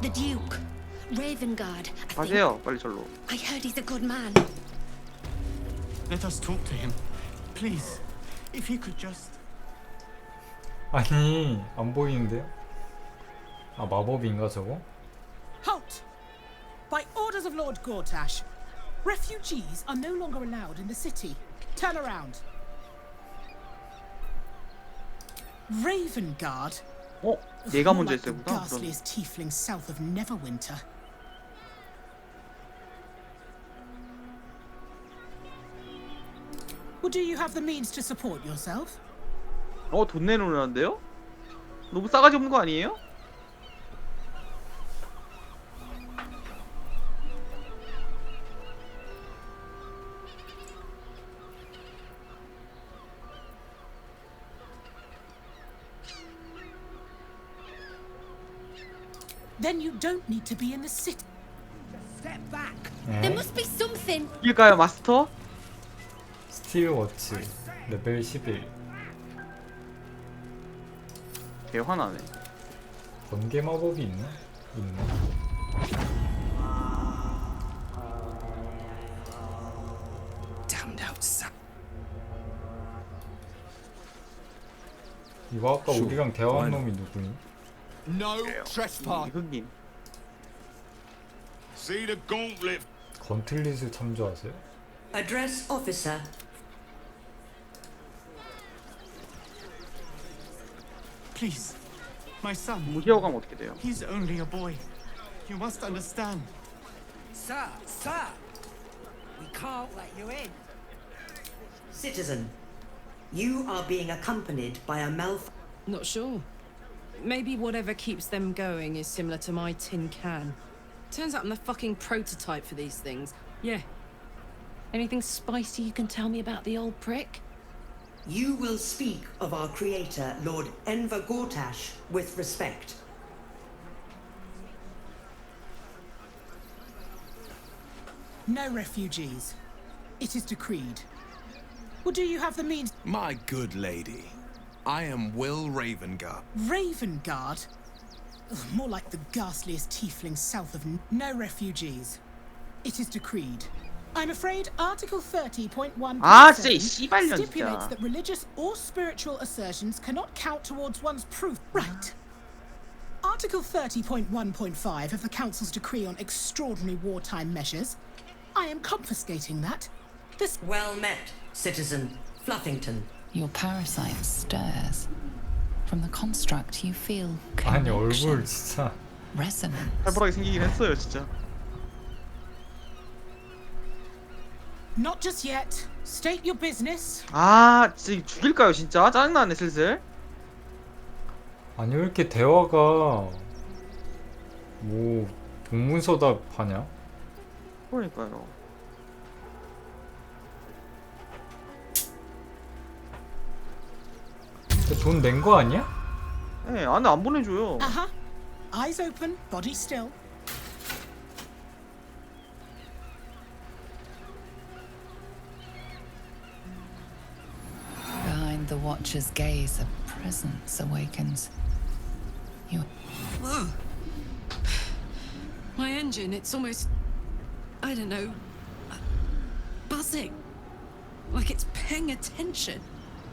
The Duke. Ravengard, I think. 가세요, 빨리 절로. I heard he's a good man. Let us talk to him. Please. If he could just... 아니 안 보이는데요? 아 마법인가 저거? Halt! By orders of Lord Gortash, refugees are no longer allowed in the city. Turn around. Ravengard? 얘가 먼저 Like the 했어요, 그럼. ghastliest tiefling south of Neverwinter. Well, do you have the means to support yourself? 돈 내놓으라는데요? 너무 싸가지 없는 거 아니에요? Then you don't need to be in the city. Step back. There must be something. 이길까요, 마스터? 스틸 워치 레벨 11 개 화나네. 번개 마법이 있나? 있네. Damned outside. 이거 아까 우리랑 대화한 놈이 누구니? No trespass. 흑님. See the gauntlet. 건틀릿을 참조하세요? Address officer. Please. My son. 무시하고 가면 어떻게 돼요? He's only a boy. You must understand. Sir, we can't let you in. Citizen, you are being accompanied by a Not sure. Maybe whatever keeps them going is similar to my tin can. Turns out I'm the fucking prototype for these things. Yeah. Anything spicy you can tell me about the old prick? You will speak of our creator, Lord Enver Gortash, with respect. No refugees. It is decreed. Well, do you have the means? My good lady, I am Will Ravengard. Ravengard? Ugh, more like the ghastliest tiefling south of No refugees. It is decreed. I'm afraid Article 30.1 진짜 이 씨발년 stipulates 진짜. that religious or spiritual assertions cannot count towards one's proof. Right. Article 30.1.5 of the Council's decree on extraordinary wartime measures. I am confiscating that. This Well met, Citizen Fluffington. Your parasite stirs. From the construct you feel 아니 얼굴 connection, 진짜 resonance. 살벌하게 생기긴 했어요, 진짜. Not just yet. State your business. 진짜 죽일까요, 진짜? 짜증나네, 슬슬. 아니 왜 이렇게 대화가 뭐 동문서답하냐? 그러니까요. 돈 낸 거 아니야? 네, 안에 안 보내줘요. Uh-huh. Eyes open, body still. Behind the watcher's gaze, a presence awakens. You. Whoa. My engine, it's almost... I don't know... buzzing. Like it's paying attention.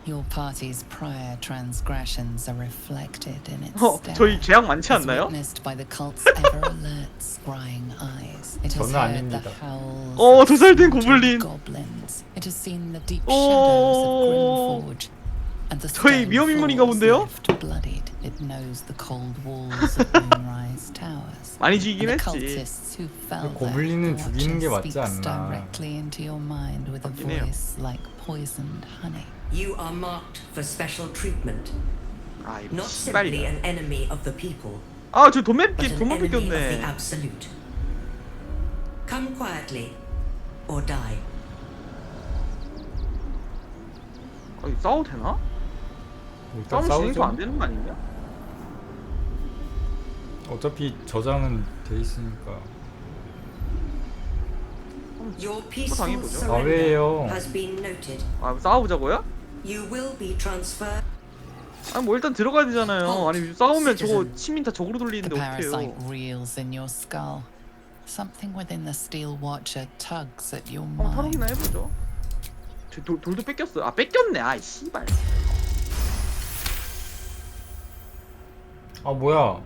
Your party's prior transgressions are reflected in its 저희 죄악 많지 As 않나요? witnessed by the cult's ever-alert, scrying eyes. It has 저는 heard the 아닙니다. howls of 도살된 haunted 고블린. goblins. It has seen the deep shadows of Grimforge. And the 저희 stone 위험인물인가 floors 본데요? left bloodied. It knows the cold walls of Moonrise Towers. 많이 죽이긴 And the 했지. cultists who fell 고블린은 there, 죽이는 게 watcher 맞지 speaks 않나. directly into your mind with a 맞긴 해요. voice like poisoned honey. You are marked for special treatment. 이거 Not simply 씨발이다. an enemy of the people, 돈 but 뺏기, an 돈만 enemy of the 뺏겼네. absolute. Come quietly, or die. 이거 싸워도 되나? 일단 싸움 진행도 안 싸우죠. 되는 거 아니냐? 어차피 저장은 돼 있으니까. Your peaceful 당해보죠. surrender 사회예요. has been noted. 싸워보자고요? You will be transferred. 아니 뭐 일단 들어가야 되잖아요. 아니 싸우면 저거 시민 다 적으로 The 돌리는데 parasite 어떡해요. reels in your skull. Something within the Steel Watcher tugs at your 한번 mind. 탈옥이나 해보죠. 저 돌도 뺏겼어요. 아 뺏겼네. 아이 씨발. 아 뭐야?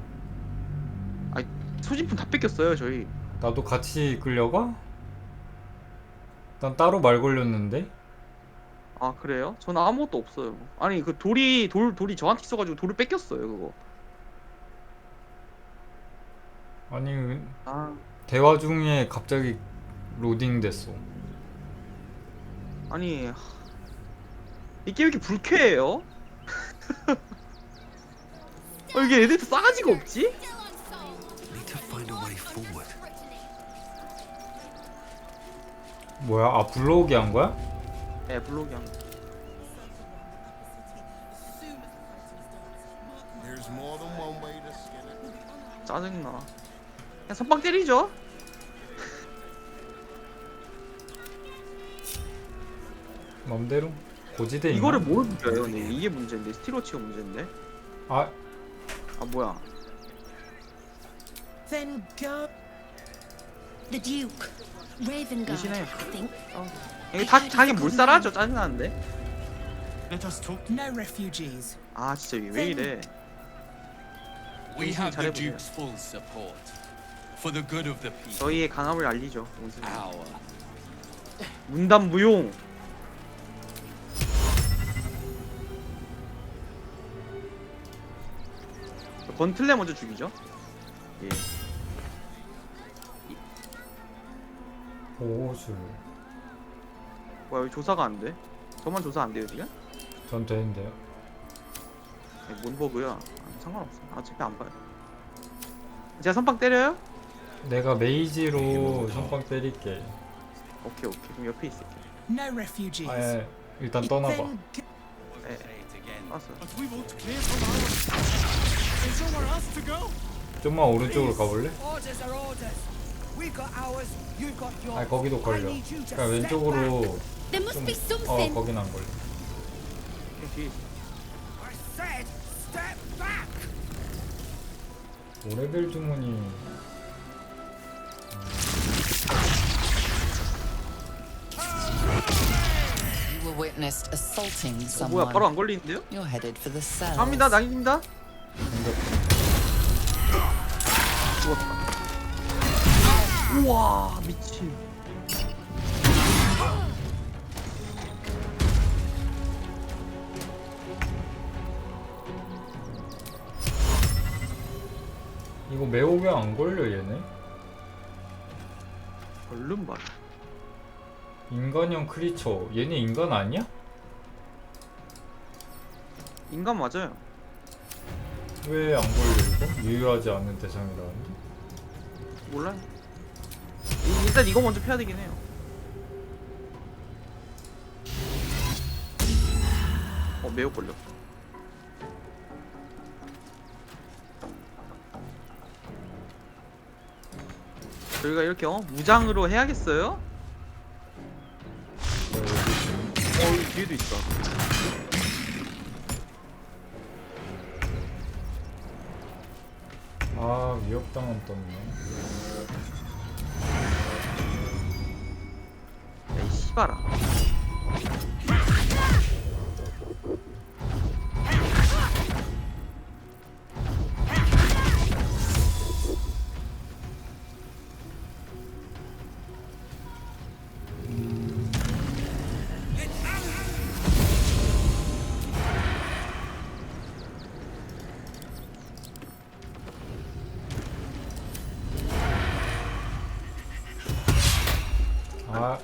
아이 소진품 다 뺏겼어요 저희. 나도 같이 끌려가? 난 따로 말 걸렸는데? 아 그래요? 저는 아무것도 없어요. 아니 그 돌이 저한테 있어가지고 돌을 뺏겼어요 그거. 아니 아 대화 중에 갑자기 로딩 됐어. 아니 이 게임 왜 이렇게 불쾌해요? 이게 애들 싸가지가 없지? Need to find a way forward. 뭐야? 아 불러오게 한 거야? 네 블록이 한. There's more than one way to skin it. 짜증나. 그냥 선빵 때리죠. 맘대로 고지대 있나? 이거를 뭘 부려요? 근데 이게 문제인데 스티로치가 문제인데. 아 아 뭐야? Then go. The Duke. Raven Guard, 대신에 I think. 이게 다 자기 몰살하죠. 짜증나는데. Let us talk. No refugees. 아 진짜 이게 왜 이래? We have the 잘해보세요. Duke's full support. For the good of the people. 저희의 강함을 알리죠. 원수님. Our. 문담 무용. 건틀레 먼저 죽이죠. 예. 보호술. 뭐야 여기 조사가 안 돼? 저만 조사 안 돼요 지금? 전 되는데요. 아니, 뭔 버그야? 아, 상관없어. 어차피 안 봐요. 제가 선빵 때려요? 내가 메이지로 선빵 때릴게. 오케이 오케이. 그럼 옆에 있을게. No refugees. 아 일단 떠나봐. Then go. 예. Say it again. 알았어요. But we won't clear from our. There's nowhere else to go. 좀만 오른쪽으로 가볼래? Orders are orders. We've got ours, you've got yours. 아 거기도 I 걸려. need you to 그러니까 step 왼쪽으로 back. There must be 좀 something. 거긴 안 걸려. 뒤에 I said, step back. 오레벨 주문이 You were witnessed assaulting 뭐야 someone. 바로 안 걸리는데요? You're headed for the cells. 갑니다 낙입니다. 죽었다. 우와 미친. 이거 매우 왜 안 걸려 얘네? 얼른 봐라. 인간형 크리처. 얘네 인간 아니야? 인간 맞아요. 왜 안 걸려 이거? 유효하지 않은 대상이라는데? 몰라요. 일단 이거 먼저 패야 되긴 해요. 매우 걸렸다. 저희가 이렇게 무장으로 해야겠어요? 여기 뒤에도 있어. 아 위협당한 떴네. 야이 씨발아. 아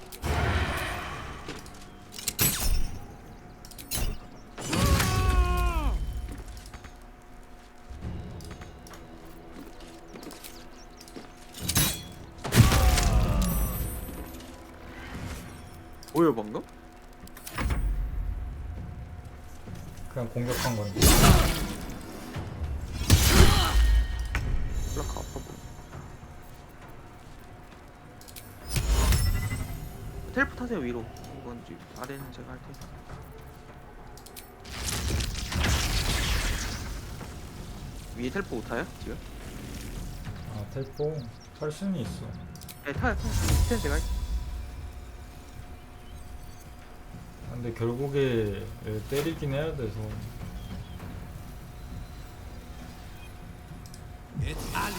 뭐예요 방금? 그냥 공격한 건데. 블라크 아파 보여. 텔포 타세요 위로. 이건 지금 아래는 제가 할 테니까. 위에 텔포 못 타요? 지금? 아 텔포 탈 수는 있어. 네 타요. 스탠 제가 할게요. 근데 결국에 얘 때리긴 해야 돼서. It's Ali.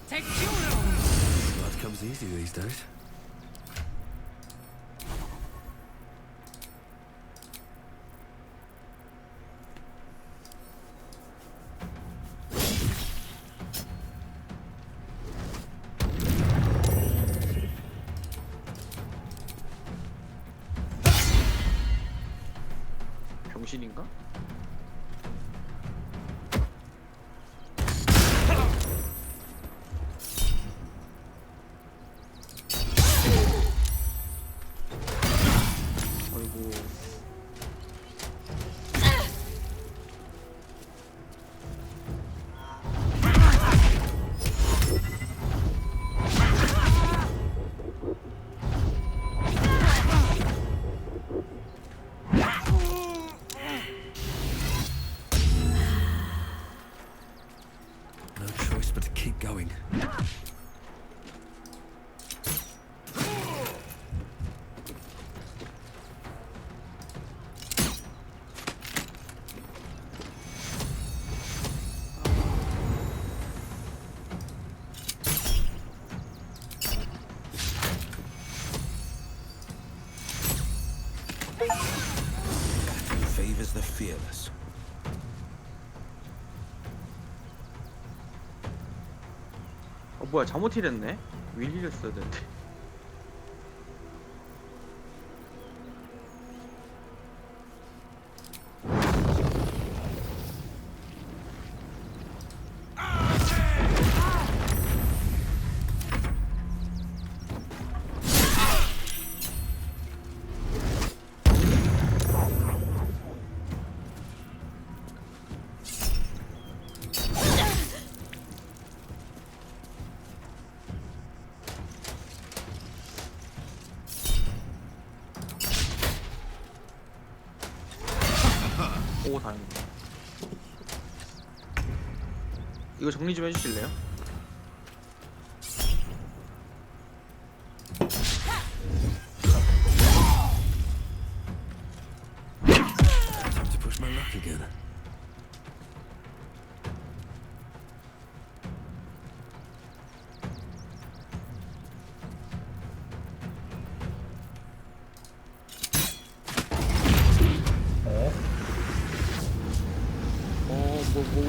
Blood comes easy these days. 병신인가? 아이고. No choice but to keep going. Favors the fearless. 뭐야 잘못 힐했네? 윌 힐했어야 되는데. 오 다행이다. 이거 정리 좀 해주실래요? Time to push my luck again.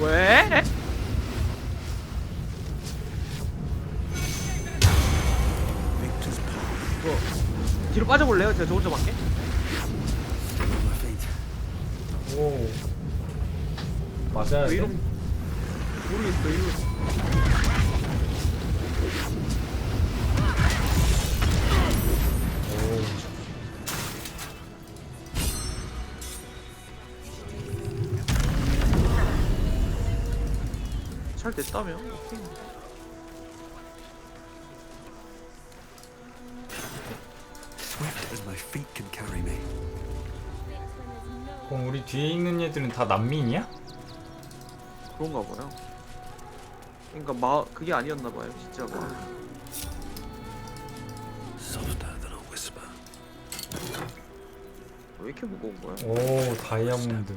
왜? Victor's path. 이거 뒤로 빠져볼래요? 제가 저 혼자 밖에? Still on my feet. 오 맞아야 왜 돼? 이러? 모르겠어 이거. 오 잘 됐다며? Swift as my feet can carry me. 그럼 우리 뒤에 있는 얘들은 다 난민이야? 그런가 봐요. 그러니까 그게 아니었나 봐요 진짜가. Softer than a whisper. 왜 이렇게 무거운 거야? 오 다이아몬드.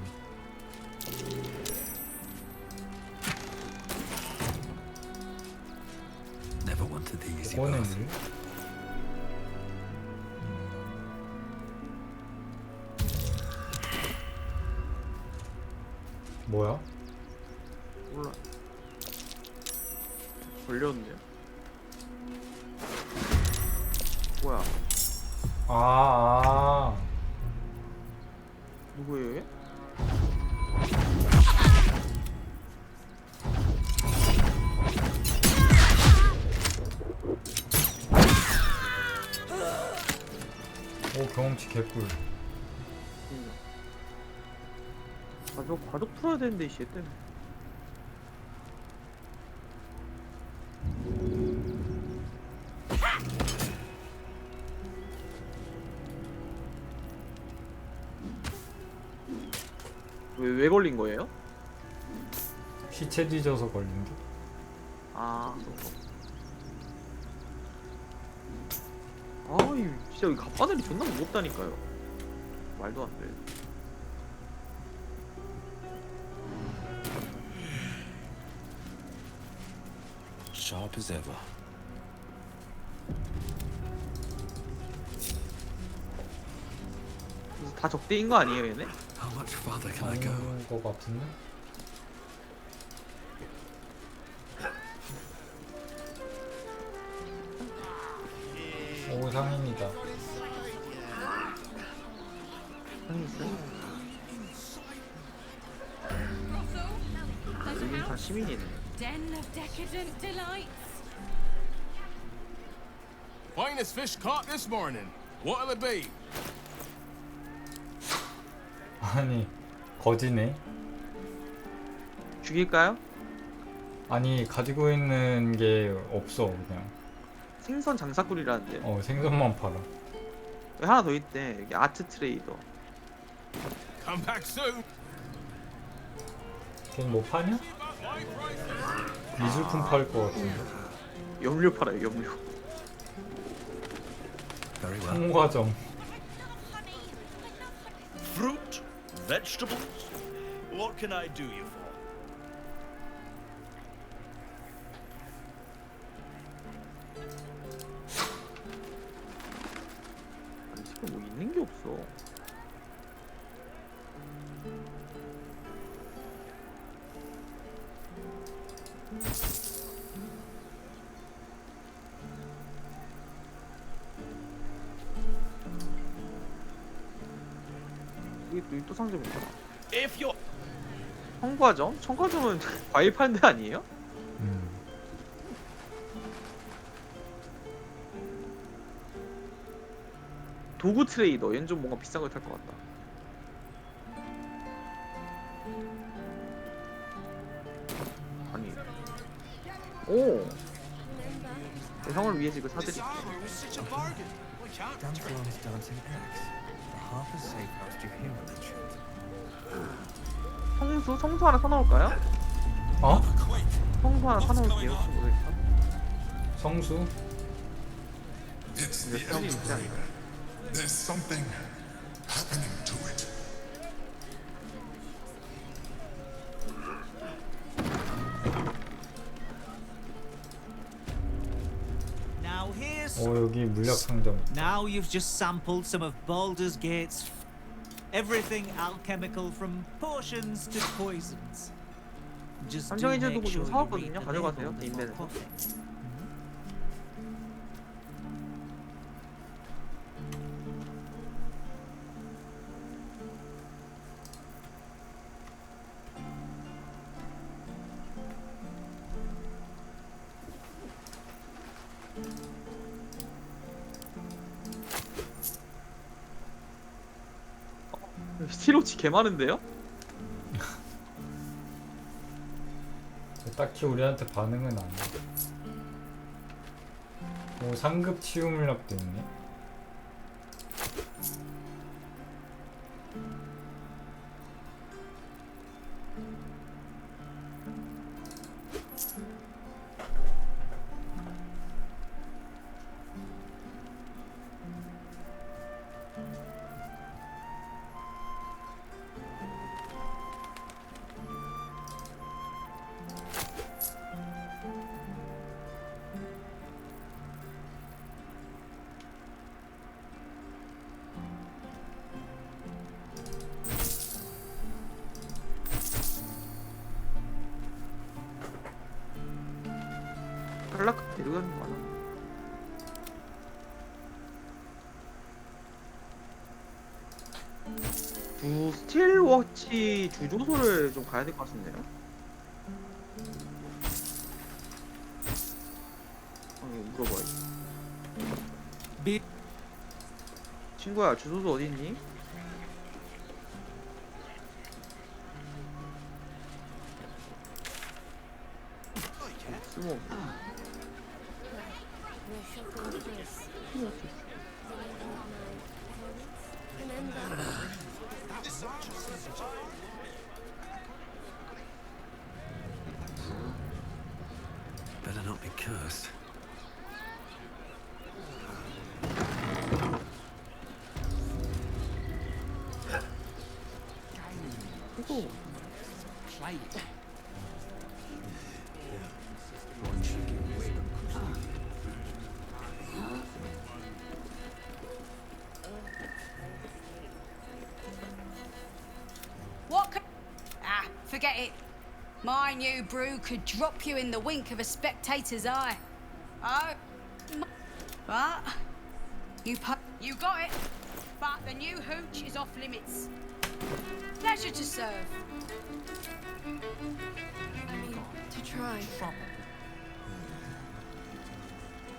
Never wanted the easy 이거는 path. 뭐야? 몰라. 걸렸는데요? 뭐야? 아. 누구예요 얘? 오 경험치 개꿀. 아, 저 과속 풀어야 되는데, 씨 때문에. 왜 걸린 거예요? 시체 뒤져서 걸린 게. 아, 아이 진짜 여기 갑바늘이 존나 무겁다니까요. 말도 안 돼. Sharp as ever. 그래서 다 적대인 거 아니에요, 얘네? How much farther can I go? 아닌 거 같은데? 오 상인이다. 상이 있어요? 여긴 다 시민이네. Den of decadent delights. Finest fish caught this morning. What'll it be? 아니 거지네. 죽일까요? 아니 가지고 있는 게 없어 그냥. 생선 장사꾼이라는데. 생선만 팔아. 여기 하나 더 있대. 여기 아트 트레이더. Come back soon. 걔는 뭐 파냐? 미술품 팔 것 같은데. 염료 팔아요, 염료. Very well. 청과점. Fruit? Vegetables? What can I do you for? 아니 지금 뭐 있는 게 없어. 여기 또 상점 있잖아. If you're 청과점? 청과점은 과일 파는 데 아니에요? 도구 트레이더. 얘는 좀 뭔가 비싼 걸 탈 것 같다. 아니. 오. 형을 위해서 이거 사드릴게. Danforum's dancing axe. The half as safe as your heritage. 성수? 성수 하나 사놓을까요? 어? 성수 하나 사놓을게요. 혹시 모르겠다. 성수? 근데 사람이 있지 않나요? There's something happening to it. Now here's. 여기 물약 상점. Now you've just sampled some of Baldur's Gate's everything alchemical from potions to poisons. Just do 삼성인제 make 도구 좀 sure you 사왔거든요. read the 가져가세요. label before 인벤에서. coughing. 스티로치 개 많은데요? 딱히 우리한테 반응은 안 해. 오 상급 치유 물약도 있네. 탈락 데려가는 거 많아. 스틸워치 주조소를 좀 가야 될 것 같은데요? 물어봐야지. 친구야 주소도 어디 있니? 쓸모. Better not be cursed. 이거 What could... Ah, forget it. My new brew could drop you in the wink of a spectator's eye. Oh, but you got it. But the new hooch is off limits. Pleasure to serve. I mean, to try.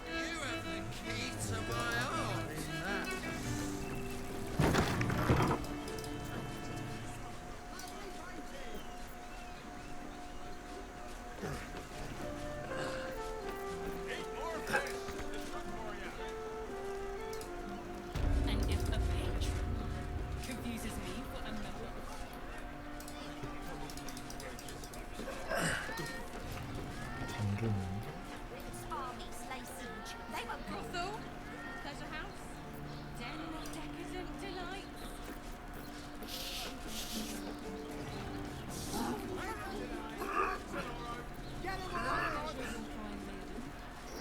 You have the key to my heart in that. And if the patron confuses me for a member. 잠기는. Armies lay siege. They won't go. Brothel, pleasure house, den of decadent delights.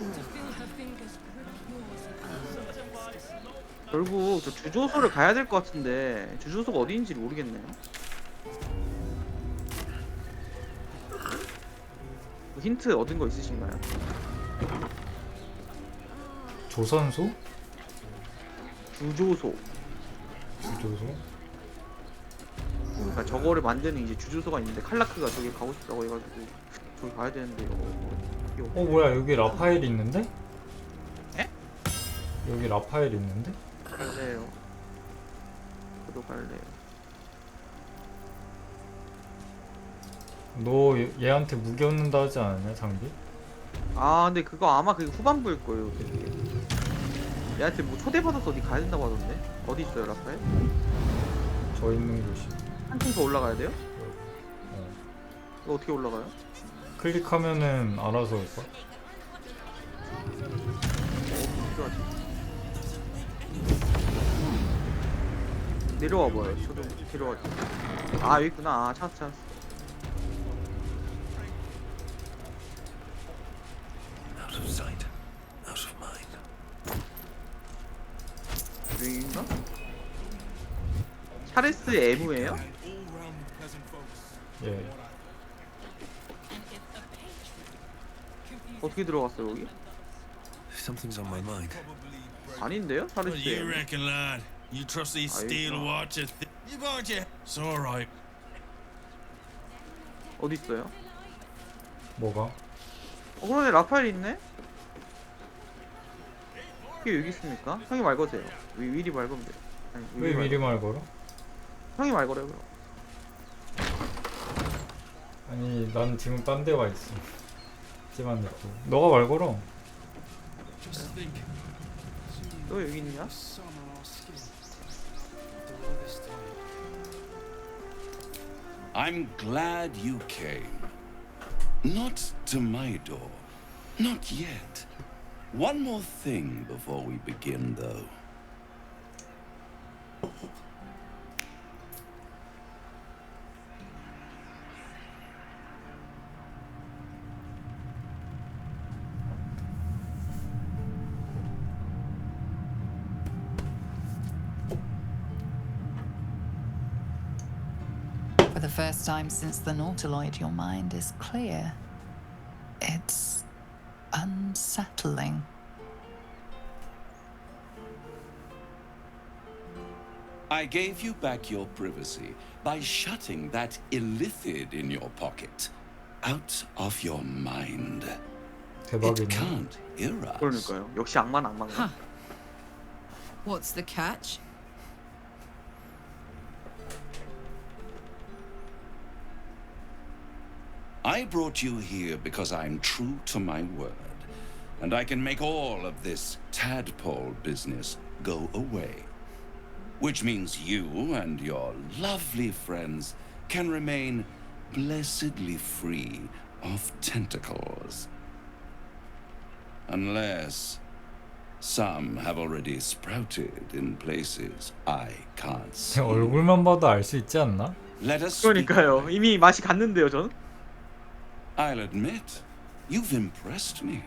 To feel her fingers grip yours and 결국 저 주조소를 가야 될 것 같은데 주조소가 어디인지 모르겠네요. 뭐 힌트 얻은 거 있으신가요? 조선소? 주조소. 주조소? 그러니까 저거를 만드는 이제 주조소가 있는데 칼라크가 저기 가고 싶다고 해가지고 저기 가야 되는데 뭐야 여기 라파엘 있는데? 에? 여기 라파엘 있는데? 갈래요. 저도 갈래요. 너 얘한테 무기 얻는다 하지 않았냐 장비? 아 근데 그거 아마 그게 후반부일 거예요. 되게. 얘한테 뭐 초대받아서 어디 가야 된다고 하던데? 어디 있어요 라파엘? 저 있는 곳이. 한층 더 올라가야 돼요? 어. 이거 어떻게 올라가요? 클릭하면은 알아서 올까? 필요하지. 내려와 봐요. 저도 데려와. 아 여기 있구나. 아 찾았어. Out of sight, out of mind. 여기인가? 차레스 M예요? 예. 어떻게 들어갔어요 여기? Something's on my mind. 아닌데요? 차레스 What do you M. reckon, lad? You trust these steel watcher? You bought your. It's all right. 어디 있어요? 뭐가? 그러네 라파엘 있네? 이게 여기 있습니까? 형이 말 거세요. 미리 말 거면 돼. 아니, 왜 미리 말 걸어? 형이 말 걸어요 그럼. 아니 난 지금 딴 데 와 있어. 집안 냅둬. 너가 말 걸어. 너 여기 있냐? I'm glad you came. Not to my door. Not yet. One more thing before we begin, though. For the first time since the Nautiloid, your mind is clear. It's unsettling. I gave you back your privacy by shutting that illithid in your pocket out of your mind. It 대박이네. can't hear us. 그러니까요. 역시 악마는 악마인가? What's the catch? I brought you here because I'm true to my word, and I can make all of this tadpole business go away. Which means you and your lovely friends can remain blessedly free of tentacles. Unless some have already sprouted in places I can't see. 얼굴만 봐도 알 수 있지 않나? Let us speak. 그러니까요. 이미 맛이 갔는데요, 전. I'll admit, you've impressed me.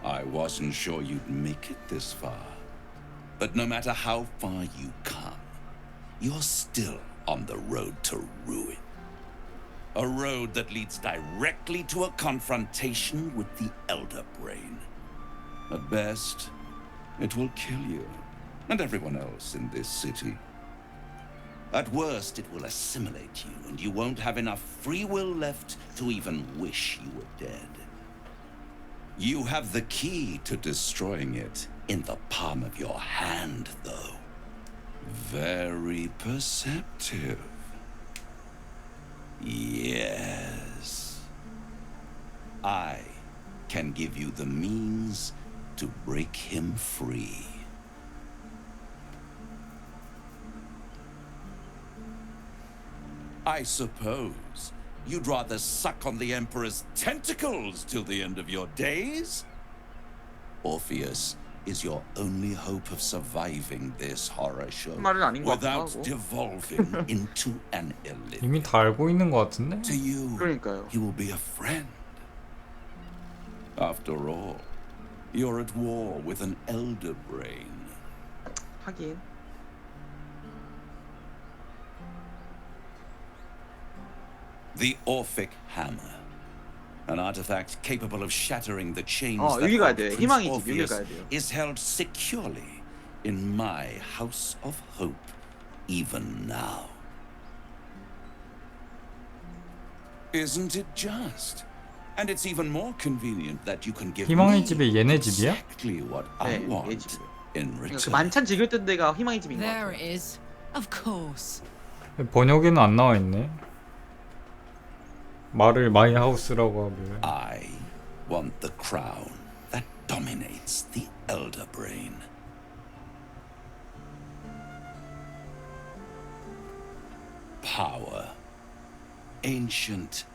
I wasn't sure you'd make it this far. But no matter how far you come, you're still on the road to ruin. A road that leads directly to a confrontation with the Elder Brain. At best, it will kill you and everyone else in this city. At worst, it will assimilate you, and you won't have enough free will left to even wish you were dead. You have the key to destroying it in the palm of your hand, though. Very perceptive. Yes. I can give you the means to break him free. I suppose you'd rather suck on the Emperor's tentacles till the end of your days? Orpheus is your only hope of surviving this horror show 말은 아닌 것 without 같기도 하고. devolving into an elite. 이미 다 알고 있는 것 같은데? To you, 그러니까요. he will be a friend. After all, you're at war with an elder brain. 하긴. The Orphic Hammer. An artifact capable of shattering the chains that 여기 가야 hold 돼. Prince 희망이지. 여기 Orpheus 가야 돼요. is held securely in my House of Hope, even now. Isn't it just? And it's even more convenient that you can give 희망의 me 집이 얘네 집이야? exactly what I 네, 얘 want 집. in 그 return. 만찬 즐길 때 데가 희망의 집인 것 There 같아요. it is. Of course. 번역에는 안 나와 있네. 말을 마이 하우스라고 하길래. I want the crown that dominates the Elder Brain. Power. Ancient.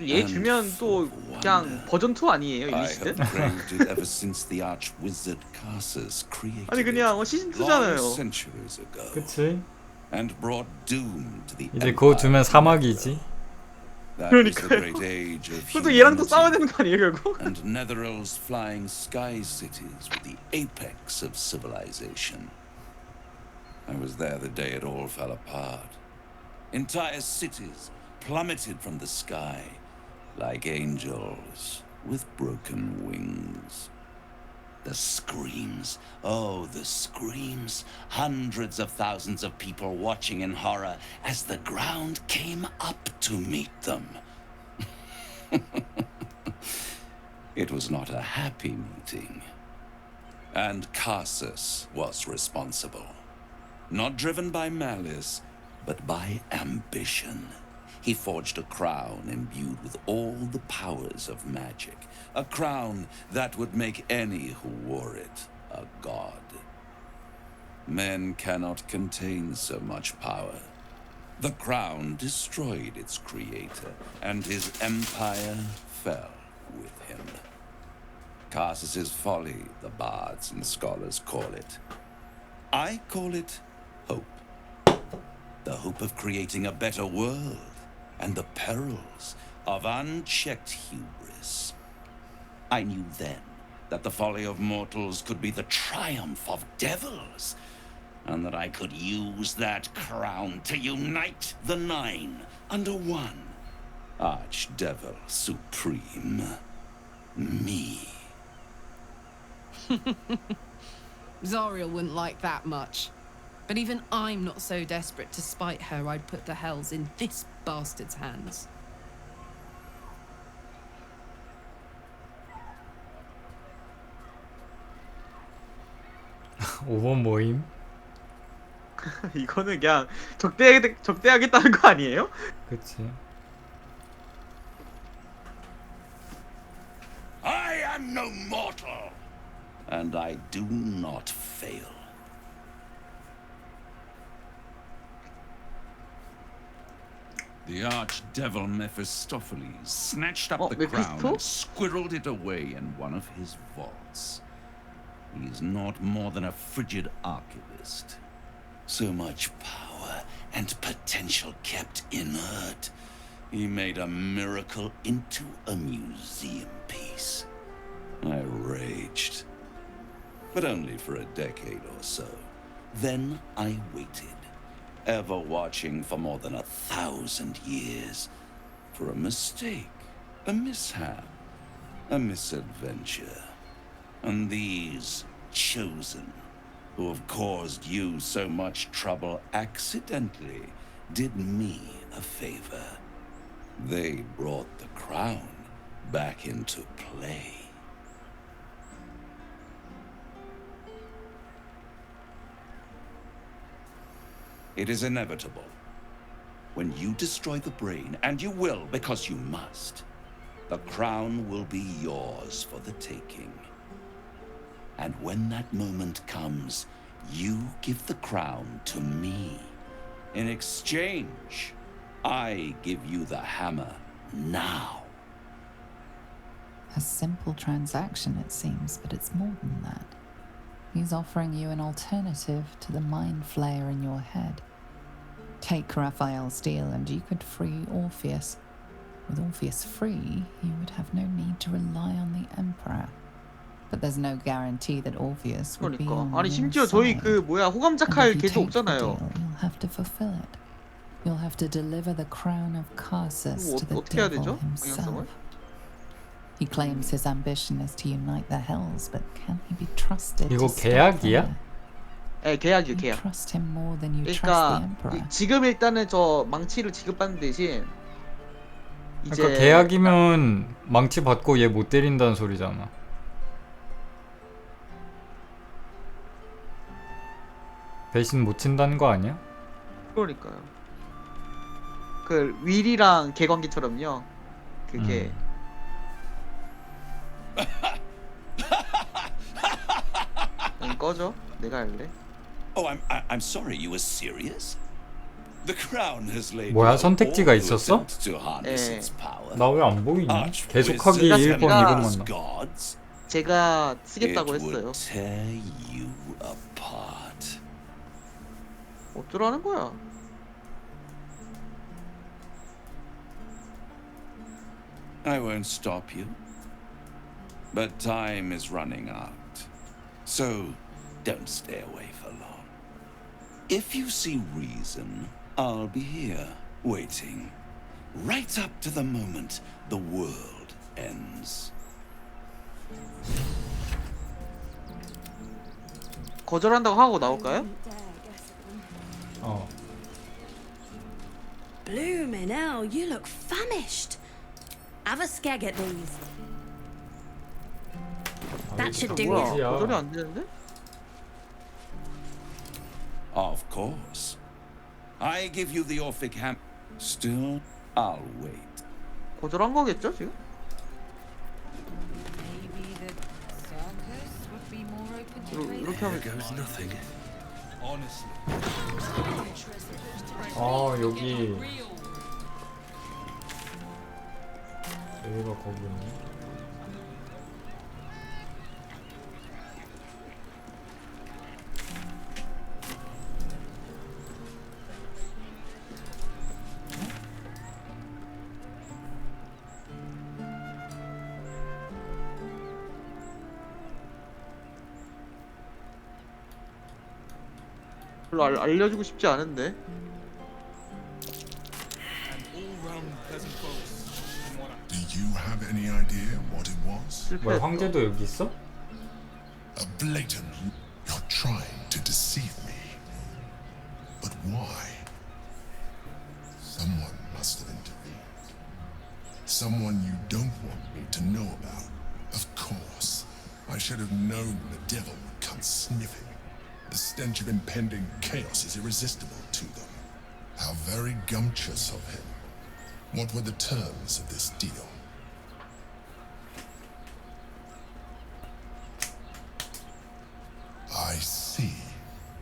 얘 주면 또 그냥 버전 2 아니에요, I 일리시드? have craved it ever since the Archwizard Carsus created 아니 그냥 시즌 it 2잖아요. long centuries ago. 그치? And brought doom to the 이제 그거 주면 사막이지. That was the great age of 그래도 얘랑 또 humanity. 싸워야 되는 거 아니에요, 결국? And Netherrealm's flying sky cities were the apex of civilization. I was there the day it all fell apart. Entire cities plummeted from the sky like angels with broken wings. The screams, oh, the screams. Hundreds of thousands of people watching in horror as the ground came up to meet them. It was not a happy meeting. And Carsus was responsible. Not driven by malice, but by ambition. He forged a crown imbued with all the powers of magic. A crown that would make any who wore it a god. Men cannot contain so much power. The crown destroyed its creator, and his empire fell with him. Carsus's folly, the bards and scholars call it. I call it hope. The hope of creating a better world, and the perils of unchecked hubris. I knew then that the folly of mortals could be the triumph of devils, and that I could use that crown to unite the Nine under one Archdevil Supreme. Me. Zariel wouldn't like that much. But even I'm not so desperate to spite her I'd put the hells in this bastard's hands. 5번 모임? 이거는 그냥 적대하겠다는 거 아니에요? 그치. am no mortal, and I do not fail. The archdevil Mephistopheles snatched up the crown and squirreled it away in one of his vaults. He is not more than a frigid archivist. So much power and potential kept inert. He made a miracle into a museum piece. I raged, but only for a decade or so. Then I waited, ever watching for more than 1,000 years, for a mistake, a mishap, a misadventure. And these chosen, who have caused you so much trouble accidentally, did me a favor. They brought the crown back into play. It is inevitable. When you destroy the brain, and you will because you must, the crown will be yours for the taking. And when that moment comes, you give the crown to me. In exchange, I give you the hammer now. A simple transaction, it seems, but it's more than that. He's offering you an alternative to the mind flayer in your head. Take Raphael's deal and you could free Orpheus. With Orpheus free, you would have no need to rely on the Emperor. But there's no guarantee that Orpheus would be on 아니 your 심지어 저희 side. 그 뭐야 호감 And 작할 if you 걔도 take the 없잖아요. deal, you'll have to fulfill it. You'll have to deliver the crown of Carsus to the 어떻게 해야 devil 되죠? himself. 방향성을? He claims his ambition is to unite the hells, but can he be trusted 이거 to stop 계약이야? fire? 예, 계약이요, You 계약. trust him more than you trust the 그러니까 Emperor. 지금 일단은 저 망치를 지급받는 대신 이제 그러니까 계약이면 망치 받고 얘 못 때린다는 소리잖아. 배신 못 친다는 거 아니야? 그러니까요. 그 윌이랑 개관계처럼요. 그게 꺼져. 내가 할래. Oh, I'm sorry. You were serious? The crown has laid 뭐야, 선택지가 all 있었어? attempt to harness its power. 나 왜 안 보이냐? 계속하기 Archwizards 1번, and 2번만 나. gods. 제가 쓰겠다고 It 했어요. would tear you apart. 어쩌라는 거야? I won't stop you. But time is running out. So don't stay away for long. If you see reason, I'll be here, waiting. Right up to the moment the world ends. 거절한다고 하고 나올까요? 어. Bloomin' hell, you look famished. Have a skeg at these. That should do 뭐야? you. 거절이 안 되는데? Of course. I give you the Orphic ham. Still, I'll wait. 거절한 거겠죠 지금? 이렇게 하면 goes nothing. Honestly. 아 여기 여기가 거기네. 별로 알려주고 싶지 않은데. Do you have any idea what it was? 뭐야, 황제도 여기 있어? A blatant. You're trying to deceive me. But why? Someone must have intervened. Someone you don't want me to know about. Of course. I should have known the devil would come sniffing. The stench of impending chaos is irresistible to them. How very gumptious of him. What were the terms of this deal?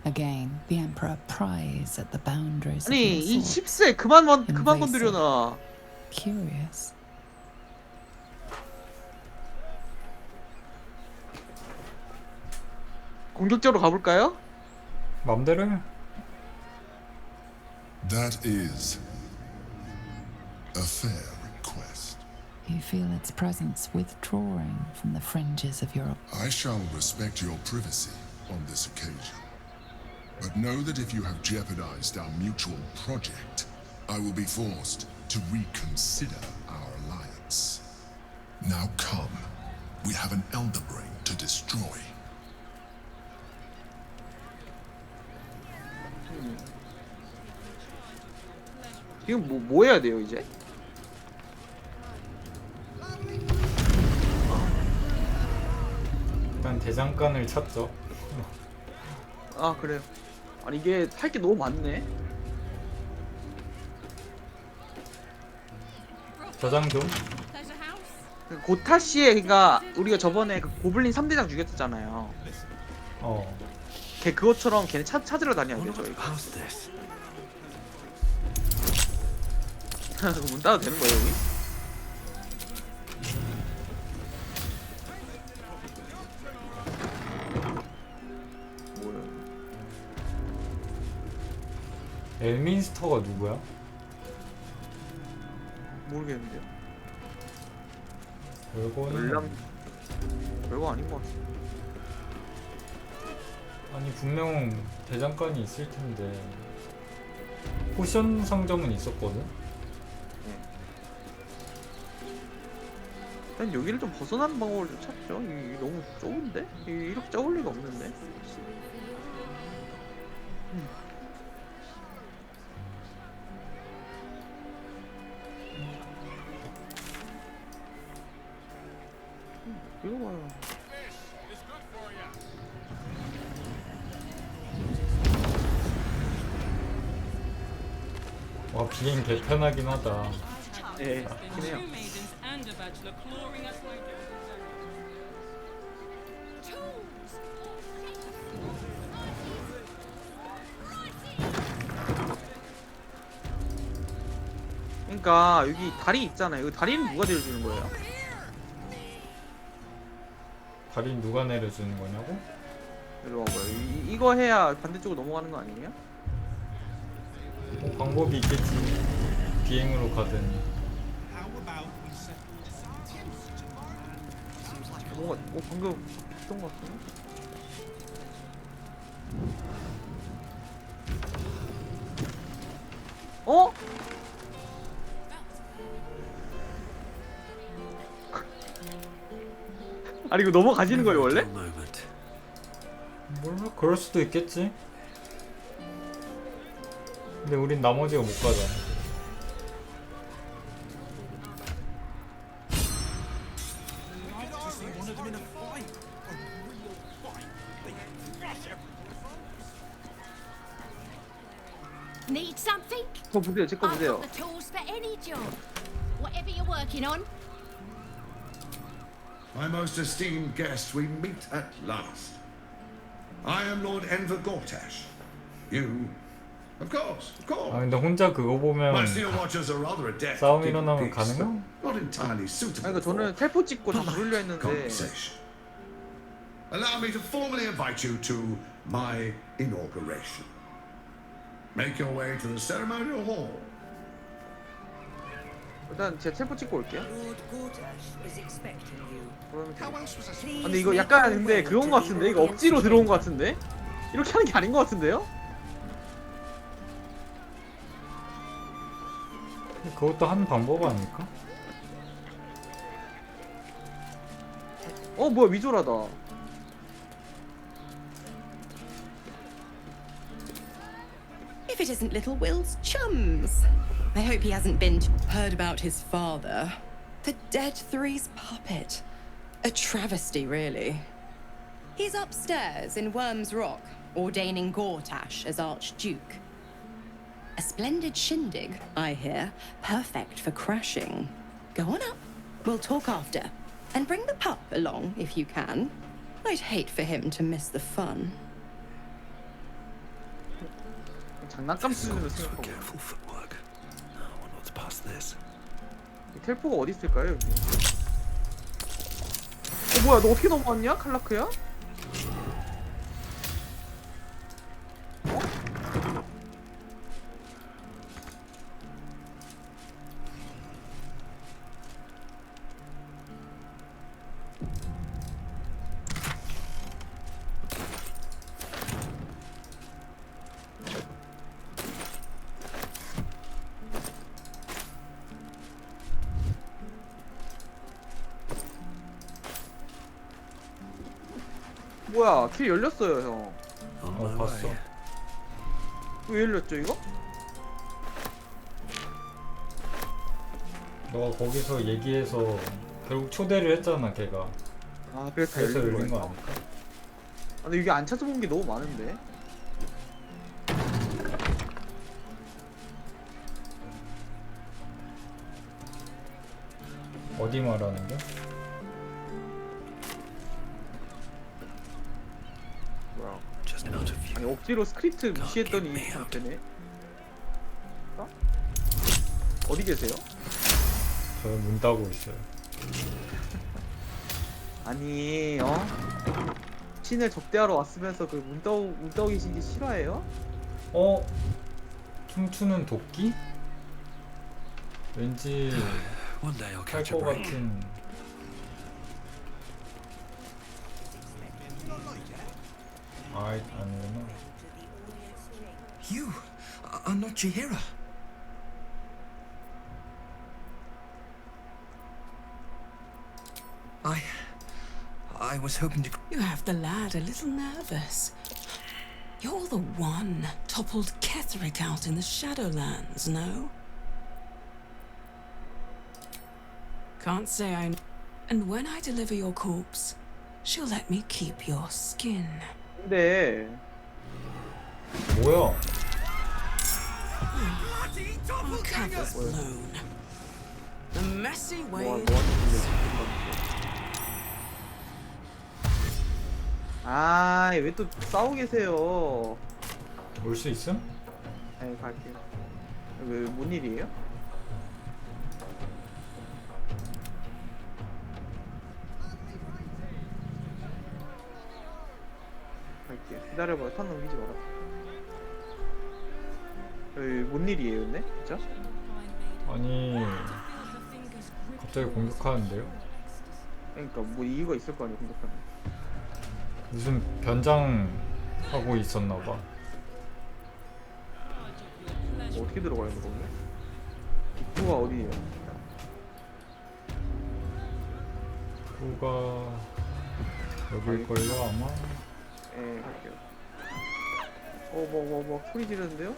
Again, the Emperor pries at the boundaries of 아니 your 이 thought. 10세 그만 건드려놔. Curious. 공격적으로 가볼까요? 맘대로 해. That is a fair request. You feel its presence withdrawing from the fringes of your... I shall respect your privacy on this occasion. But know that if you have jeopardized our mutual project, I will be forced to reconsider our alliance. Now come. We have an Elder Brain to destroy. 지금 뭐 해야 돼요 이제? 일단 대장간을 찾죠. 아 그래요. 아니 이게 할 게 너무 많네. 저장 좀. 그 고타시에 그니까 우리가 저번에 그 고블린 3대장 죽였었잖아요. 걔 그것처럼 걔네 찾으러 다녀야 돼 저희. 문 닫아도 되는 거예요 여기? 뭐야? 엘민스터가 누구야? 모르겠는데요. 별거는 별거 아닌 것 같아. 아니 분명 대장간이 있을 텐데 포션 상점은 있었거든. 일단 여기를 좀 벗어나는 방법을 좀 찾죠. 이게 너무 좁은데? 이렇게 좁을 리가 없는데. 이거 봐요. 와 비행 개편하긴 하다. 예, 그렇긴 해요. 그러니까 여기 다리 있잖아요. 여기 다리는 누가 내려주는 거예요? 다리 누가 내려주는 거냐고? 이리 와봐요. 이거 해야 반대쪽으로 넘어가는 거 아니에요? 방법이 있겠지. 비행으로 가든. 뭔가 방금 했던 것 같은데? 어? 아니 이거 넘어가시는 거예요 원래? 몰라 그럴 수도 있겠지. 근데 우린 나머지가 못 가잖아. Need something? 저 보세요, 제 거 I've 보세요. got the tools for any job. Whatever you're working on. My most esteemed guest, we meet at last. I am Lord Enver Gortash. You, of course. 아 근데 혼자 그거 보면 My steel watchers are rather adept. 싸움 at 일어나면 peace, but 가능해? Not entirely suitable. 그러니까 저는 텔포 찍고 다 polite 부르려 했는데 conversation. Allow me to formally invite you to my inauguration. Make your way to the ceremonial hall. 일단 제가 텔포 찍고 올게요. Lord Gortash is expecting you. 아, 근데 이거 약간 근데 그건 것 같은데? 이거 억지로 들어온 것 같은데? 이렇게 하는 게 아닌 것 같은데요? 그것도 한 방법 아닐까? 뭐야 미조라다. If it isn't little Will's chums. I hope he hasn't been heard about his father. The Dead Three's puppet. A travesty, really. He's upstairs in Worm's Rock, ordaining Gortash as Archduke. A splendid shindig, I hear. Perfect for crashing. Go on up. We'll talk after. And bring the pup along, if you can. I'd hate for him to miss the fun. 장난감 수준으로 생각하고. Careful footwork. I wonder what's past this. 이 텔포가 어디 있을까요 여기? 뭐야 너 어떻게 넘어왔냐 칼라크야? 뭐야 길 열렸어요 형. 봤어. 왜 열렸죠 이거? 너가 거기서 얘기해서 결국 초대를 했잖아 걔가. 아 그래서 그래서 열린 열린 거 거야? 아닐까? 아 근데 이게 안 찾아본 게 너무 많은데. 어디 말하는 게? 뭐야? 아니 억지로 스크립트 무시했더니 참 되네. 어? 어디 계세요? 저는 문 닫고 있어요. 아니 신을 접대하러 왔으면서 그 문 따고 계신 게 실화예요? 춤추는 도끼? 왠지 One day I'll 할 catch a 것 break. 같은. 아니구나. You are not Chihira. I was hoping to. You have the lad a little nervous. You're the one toppled Ketherick out in the Shadowlands, no? Can't say I know. And when I deliver your corpse, she'll let me keep your skin. 근데 뭐야? Our cover's blown. The messy way. 아, 왜 또 싸우고 계세요? 올 수 있음? 네, 갈게요. 뭔 일이에요? 갈게요. 기다려봐요. 턴 넘기지 마라. 뭔 일이에요, 근데? 진짜? 아니 갑자기 공격하는데요? 그러니까 뭐 이유가 있을 거 아니야, 공격하는. 무슨 변장하고 있었나봐. 어떻게 들어가요, 그러면? 입구가 어디에요? 입구가 여길걸요 아마? 예, 갈게요. 소리 지르는데요?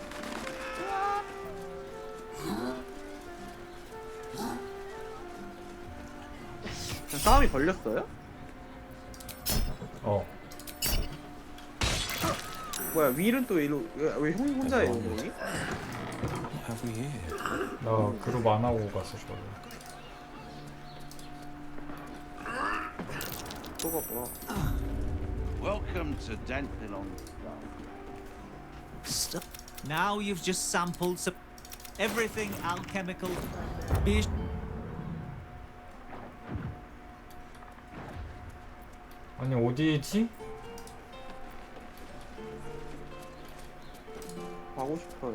싸움이 걸렸어요? 뭐야, 윌은 또 왜 형이 혼자예요, 여기? 나 그룹 안 하고 갔었거든. 또가 뭐야? Welcome to Dantilon. Now you've just sampled some everything alchemical. 아니 어디지? 가고 싶어요.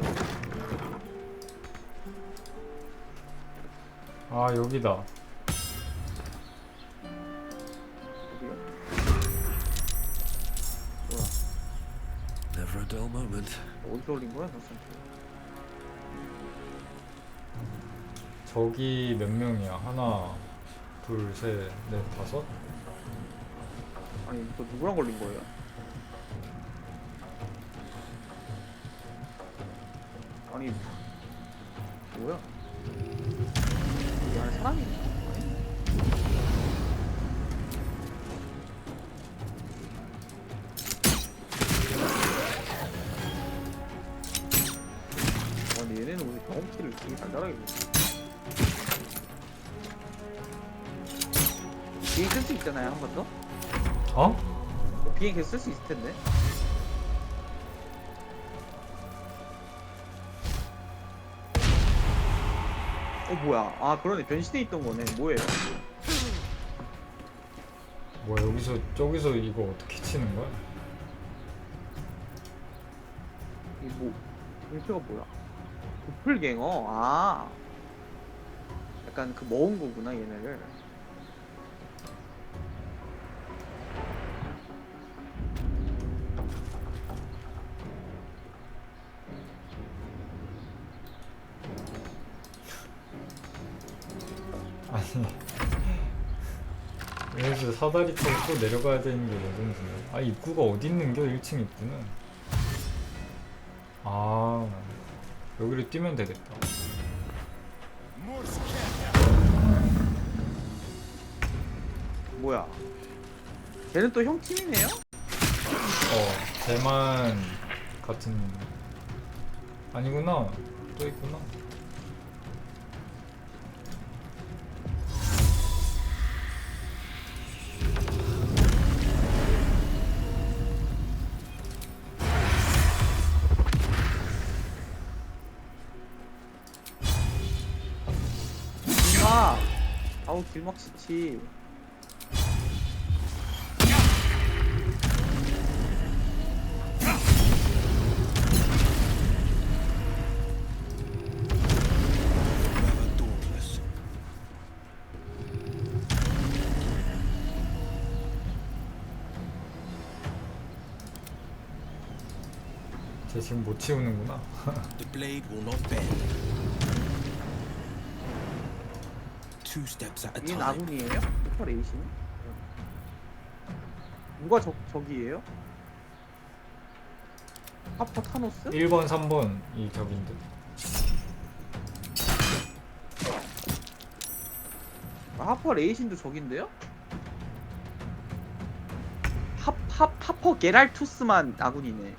아 여기다. 어디요? Never a dull moment. 어디서 올린 거야, 너 저기 몇 명이야? 하나, 둘, 셋, 넷, 다섯? 아니, 너 누구랑 걸린 거예요? 아니, 뭐야? 여기 안에 사람이 있나? 아니, 얘네는 오늘 경험치를 되게 달달하게 줬어. 비행 쓸 수 있잖아요, 한 번 더? 비행 계속 쓸 수 있을 텐데. 뭐야? 아 그러네, 변신해 있던 거네. 뭐예요? 뭐야 여기서 저기서 이거 어떻게 치는 거야? 이뭐 정체가 뭐야? 도플갱어. 아 약간 그 먹은 거구나 얘네를. 아니 여기서 사다리 타고 또 내려가야 되는 게 레전드네. 아 입구가 어디 있는겨? 1층 입구는. 아 여기를 뛰면 되겠다. 뭐야? 걔는 또 형 팀이네요? 쟤만 같은 아니구나. 또 있구나. 길막. 아우 길막 시치. 쟤 지금 못 치우는구나. The blade will not bend. Two steps at a 이게 time. 아군이에요? 슈퍼 레이싱? 누가 적이에요? 하퍼 타노스? 1번 3번 이 적인데. 하퍼 레이신도 적인데요? 하퍼 게랄투스만 아군이네.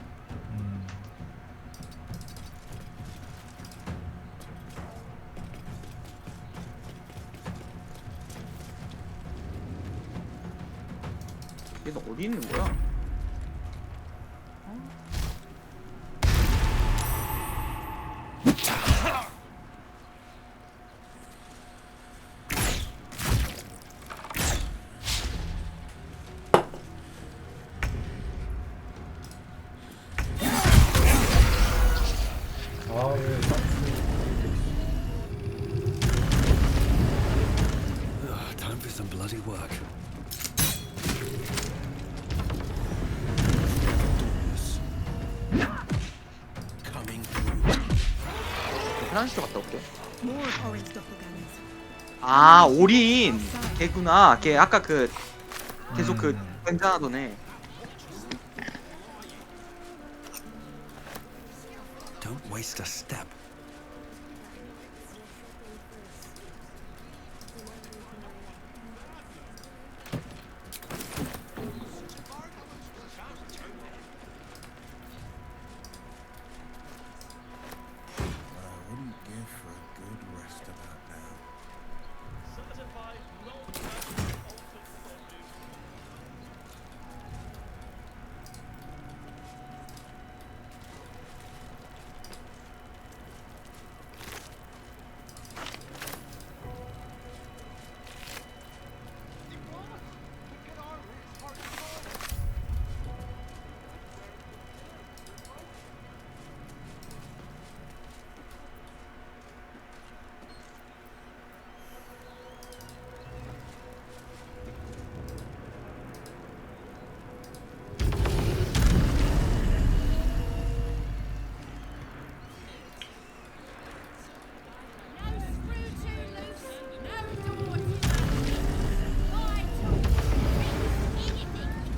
얘는 어디 있는 거야? Time for some bloody work. 화장실 갔다 올게. More orange doppelgangers. 아 올인 걔구나. 걔 아까 그 계속 그 괜찮아던 애. Don't waste a step.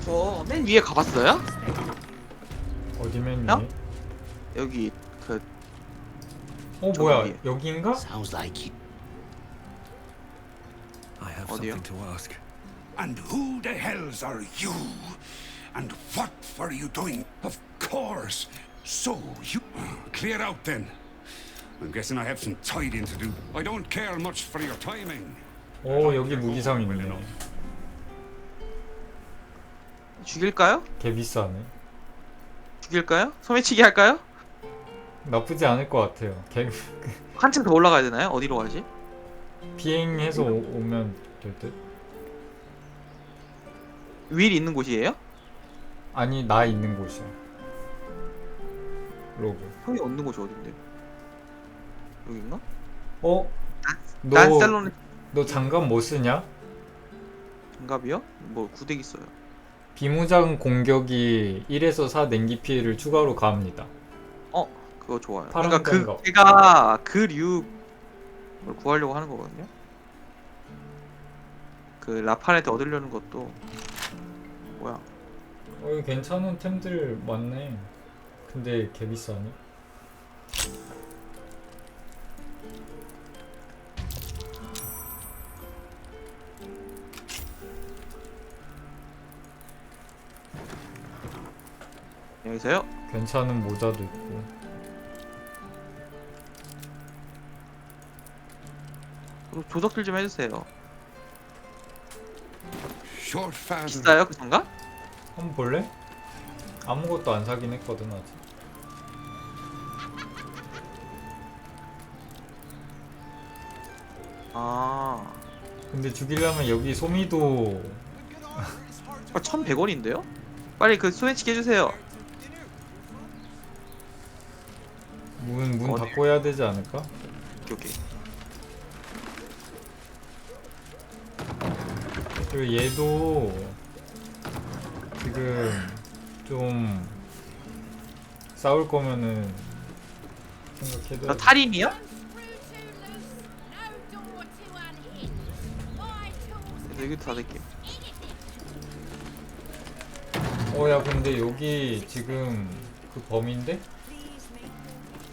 저 맨 위에 가봤어요? 어디 맨 형? 위에? 여기 그 뭐야 위에. 여기인가? Sounds like you. I have 어디요? something to ask. And who the hells are you? And what were you doing? Of course. So you clear out then. I'm guessing I have some tidying to do. I don't care much for your timing. 여기 무기상 있네. 죽일까요? 개 비싸네. 죽일까요? 소매치기 할까요? 나쁘지 않을 것 같아요. 개 한층 더 올라가야 되나요? 어디로 가지? 비행해서 오면 될 듯? 윌 있는 곳이에요? 아니 나 있는 곳이야. 로그. 형이 없는 곳이 어딘데? 여긴가? 어? 난살로는 너 장갑 뭐 쓰냐? 장갑이요? 뭐 구데기 써요. 비무장 공격이 1에서 4 냉기 피해를 추가로 가합니다. 그거 좋아요. 파란 그러니까 장갑. 제가 그 류를 구하려고 하는 거거든요. 그 라파네트 얻으려는 것도 뭐야? 여기 괜찮은 템들 많네. 근데 개 비싸네. 여기서요? 괜찮은 모자도 있고. 조석들 좀 해주세요. Short fast. 비싸요 그 장갑? 한번 볼래? 아무것도 안 사긴 했거든 아직. 아. 근데 죽이려면 여기 소미도 1,100원인데요? 빨리 그 소매치기 해주세요. 문 닫고 해야 되지 않을까? 오케이. 그리고 얘도 지금 좀 싸울 거면은 생각해둬야 돼. 탈인이요? 여기 닫을게요. 야 근데 여기 지금 그 범인데?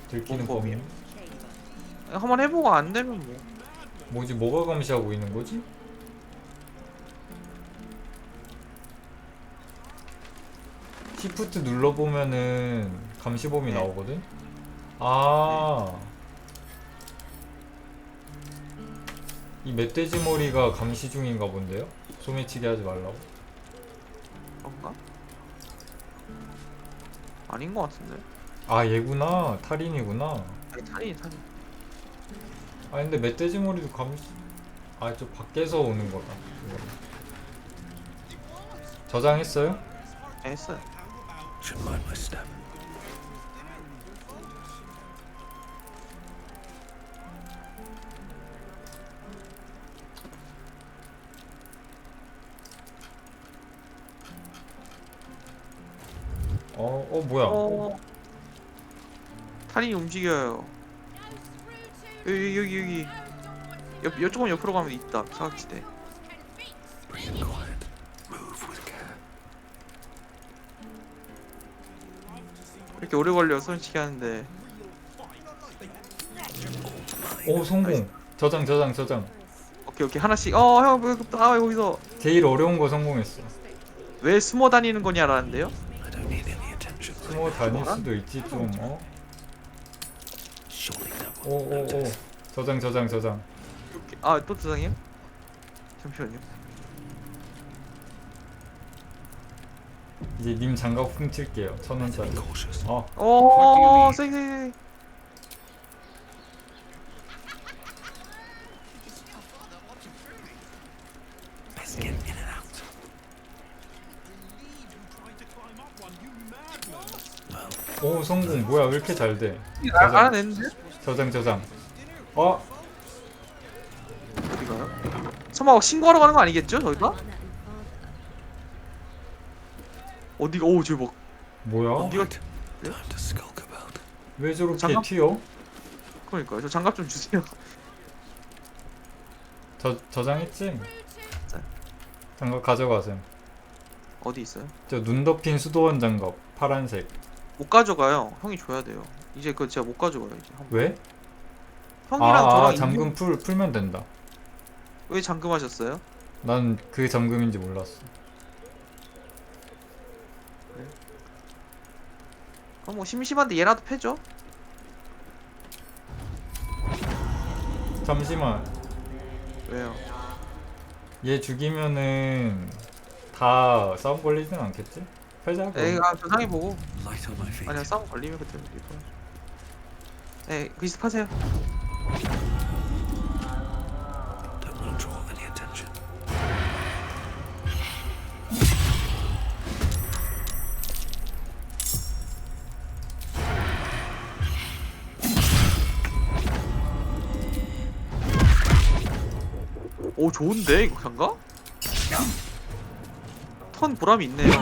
들키는 범인? 한번 해보고 안 되면 뭐. 뭐지? 뭐가 감시하고 있는 거지? 시프트 눌러보면은 감시범이 나오거든? 이 멧돼지 머리가 감시 중인가 본데요? 소매치기 하지 말라고? 그런가? 아닌 것 같은데. 얘구나. 탈인이구나. 아니 탈인. 근데 멧돼지 머리도 감시... 저 밖에서 오는 거다. 이거는. 저장했어요? 했어요. Should mind my step. 뭐야? 탈인이 움직여요. 여기. 조금 옆으로 가면 있다. 사각지대. 이렇게 오래 걸려 손치기 하는데. 성공. 저장. 오케이 하나씩. 형 여기서 제일 어려운 거 성공했어. 왜 숨어 다니는 거냐라는데요? 숨어 다닐 수도 있지 좀. 저장. 또 저장이요? 잠시만요. 이제 님 장갑 훔칠게요. 1,000원짜리. 쌩. 성공. 뭐야 왜 이렇게 잘 돼? 알아냈는데? 저장. 어디가요? 설마 신고하러 가는 거 아니겠죠? 저희가? 어디가? 저기 막 뭐야? 어디가? 왜 저렇게 장갑? 튀어? 그러니까요. 저 장갑 좀 주세요. 저장했지? 장갑 가져가세요. 어디 있어요? 저 눈 덮인 수도원 장갑 파란색. 못 가져가요. 형이 줘야 돼요. 이제 그거 제가 못 가져가요 이제. 왜? 형이랑 저랑 잠금 풀면 된다. 왜 잠금하셨어요? 난 그 잠금인지 몰랐어. 그래? 그럼 뭐 심심한데 얘라도 패죠? 잠시만. 왜요? 얘 죽이면은 다 싸움 걸리진 않겠지? 패자고. 저장해보고. 아니야 싸움 걸리면 그때 리퍼. 글씨습하세요. 오 좋은데 이거 상가? 턴 보람이 있네요.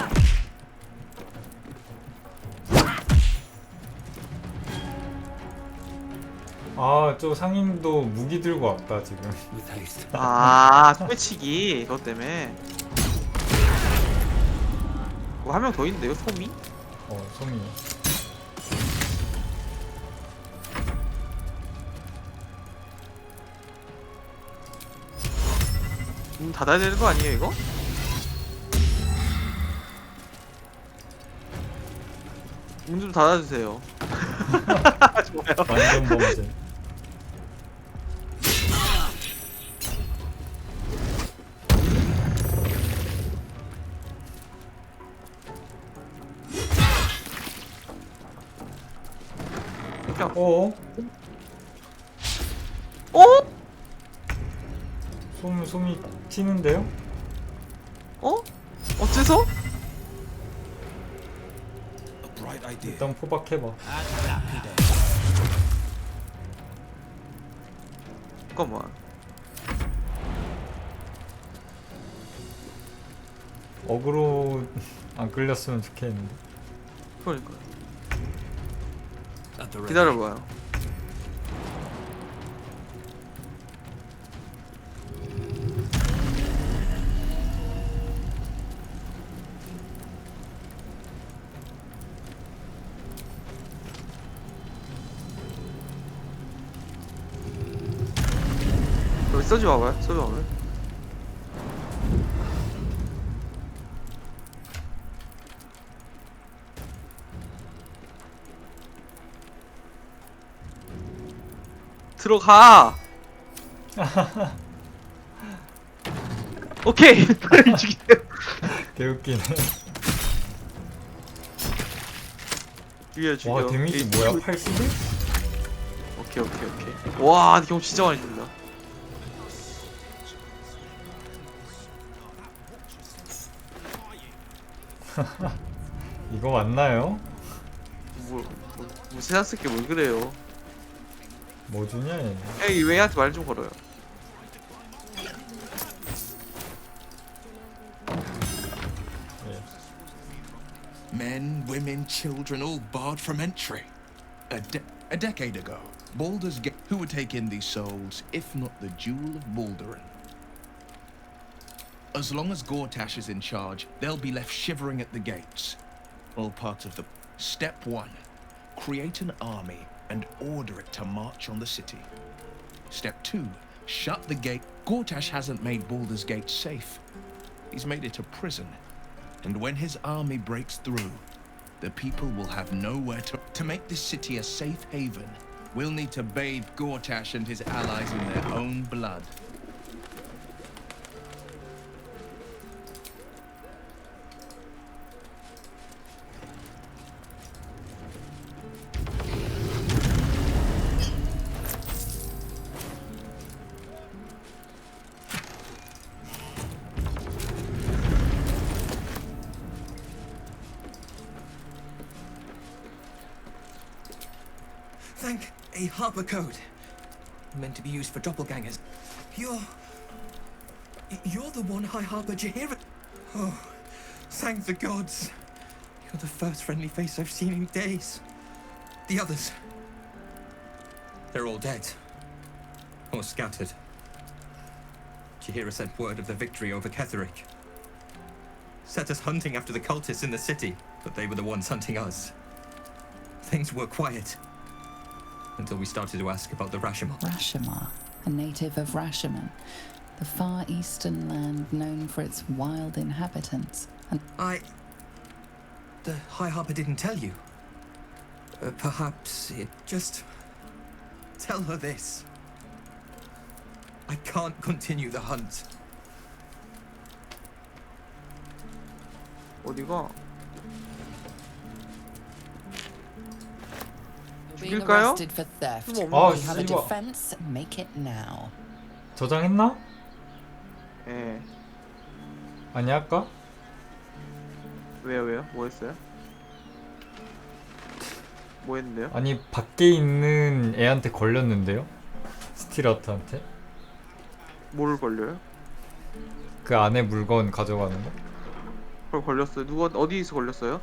아, 저 상인도 무기 들고 왔다 지금. 아 소매치기 그것 때문에. 뭐 한 명 더 있는데요, 소미? 소미. 닫아야 되는 거 아니에요 이거? 문 좀 닫아주세요. 좋아요. 완전 범죄. 어? 어? 솜이 튀는데요? 어? 어째서? 일단 포박해봐. 잠깐만. 어그로 안 끌렸으면 좋겠는데. 그러니까. 기다려봐요. 여기 써지 와봐요. 써지 와봐요. 들어가. 오케이. 죽이세요. 개웃기네. 죽여. 와, 데미지 뭐야? 81? 오케이. 와, 경험 진짜 많이 준다. 이거 맞나요? 뭐 세상 쓸게 뭘 그래요? 뭐 주냐 얘. 에이, 웨이한테 말 좀 걸어요. Men, women, children, all barred from entry. A decade ago, Baldur's Gate. Who would take in these souls, if not the Jewel of Baldurin? As long as Gortash is in charge, they'll be left shivering at the gates. All part of the... Step 1. Create an army and order it to march on the city. Step 2. Shut the gate. Gortash hasn't made Baldur's Gate safe. He's made it a prison. And when his army breaks through, the people will have nowhere to... To make this city a safe haven, we'll need to bathe Gortash and his allies in their own blood. Thank a harbor code. Meant to be used for doppelgangers. You're the one High Harbor Jaheira. Oh, thank the gods. You're the first friendly face I've seen in days. The others. They're all dead. Or scattered. Jaheira sent word of the victory over Ketheric. Set us hunting after the cultists in the city, but they were the ones hunting us. Things were quiet. Until we started to ask about the Rashomon. Rashomon, a native of Rashomon, the far eastern land known for its wild inhabitants. And The High Harbor didn't tell you. Perhaps it just... Tell her this. I can't continue the hunt. 어디가? being 죽일까요? arrested for theft. 아, You have a 씨발. defense. Make it now. 저장했나? 예. 아니 아까? 왜요? 뭐 했어요? 뭐 했는데요? 아니 밖에 있는 애한테 걸렸는데요? 스틸아트한테? 뭐를 걸려요? 그 안에 물건 가져가는 거? 그걸 걸렸어요. 누가 어디서 걸렸어요?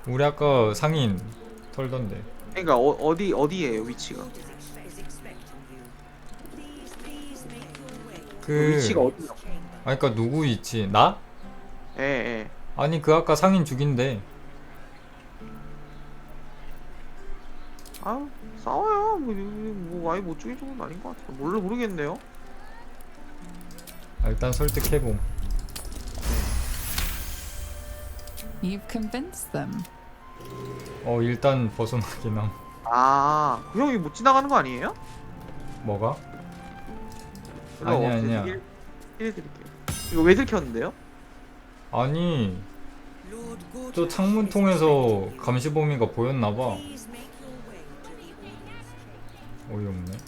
우리 아까 상인 털던데. 그러니까 어디예요 위치가? 그 위치가 어디야? 아니 그니까 누구 위치? 나? 예 예. 아니 그 아까 상인 죽인데. 아 싸워요. 뭐 아예 못 죽일 정도는 아닌 것 같아. 모르겠네요. 아, 일단 설득해봄. You've convinced them. 일단 벗어나긴 함. 아, 그 형이 못 지나가는 거 아니에요? 뭐가? 이거 아니야 없애지. 아니야. 힐 해드릴게요. 이거 왜 들켰는데요? 아니 저 창문 통해서 감시범위가 보였나봐. 어이없네.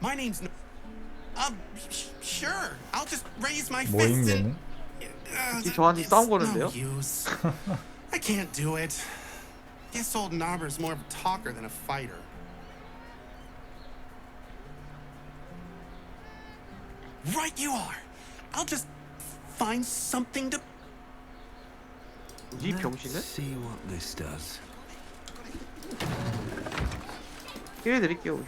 My name's sure. I'll just raise my 뭐임 fists 얘는? 이 저한테 싸운 거는데요? No use. I can't do it. Guess old Nobber's more of a talker than a fighter. Right you are. I'll just find something to. 이 병신은? See what this does. 힐 해드릴게요. 우리.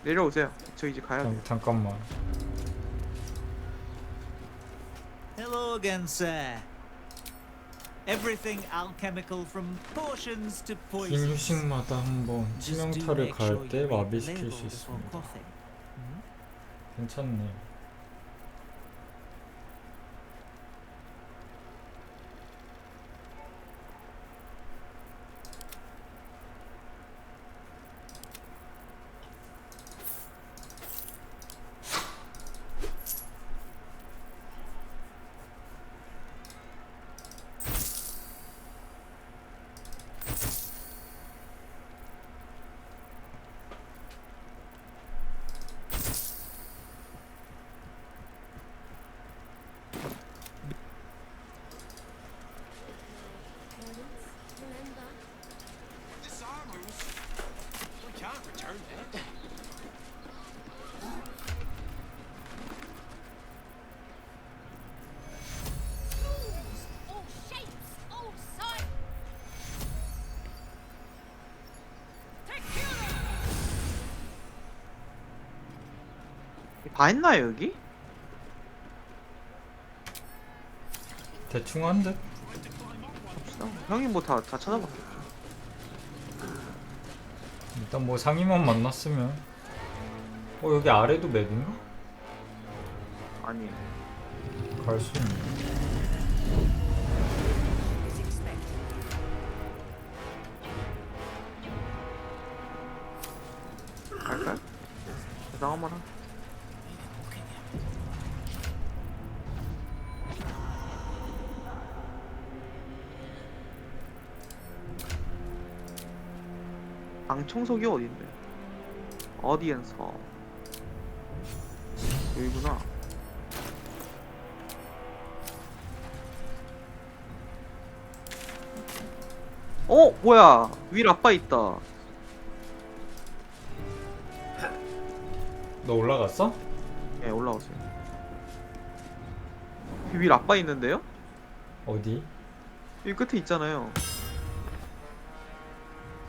내려오세요. 저 이제 가야 돼. 잠깐만. Hello again, sir. Everything alchemical from potions to 긴 poisons. 휴식마다 한번 치명타를 가할 때 마비시킬 수 있습니다. 괜찮네. All shapes, all sizes. 다 했나요 여기? 대충 한 듯? 봅시다. 형이 뭐 다 찾아봤겠죠. 일단 뭐 상의만 만났으면. 여기 아래도 맵인가? 아니. 갈 수 있네. 갈까요? 대단한 말 하. 방 청소기 어딘데? 어디엔서? 여기구나. 뭐야? 위 라빠 있다. 너 올라갔어? 예, 올라오세요. 위 라빠 있는데요? 어디? 여기 끝에 있잖아요.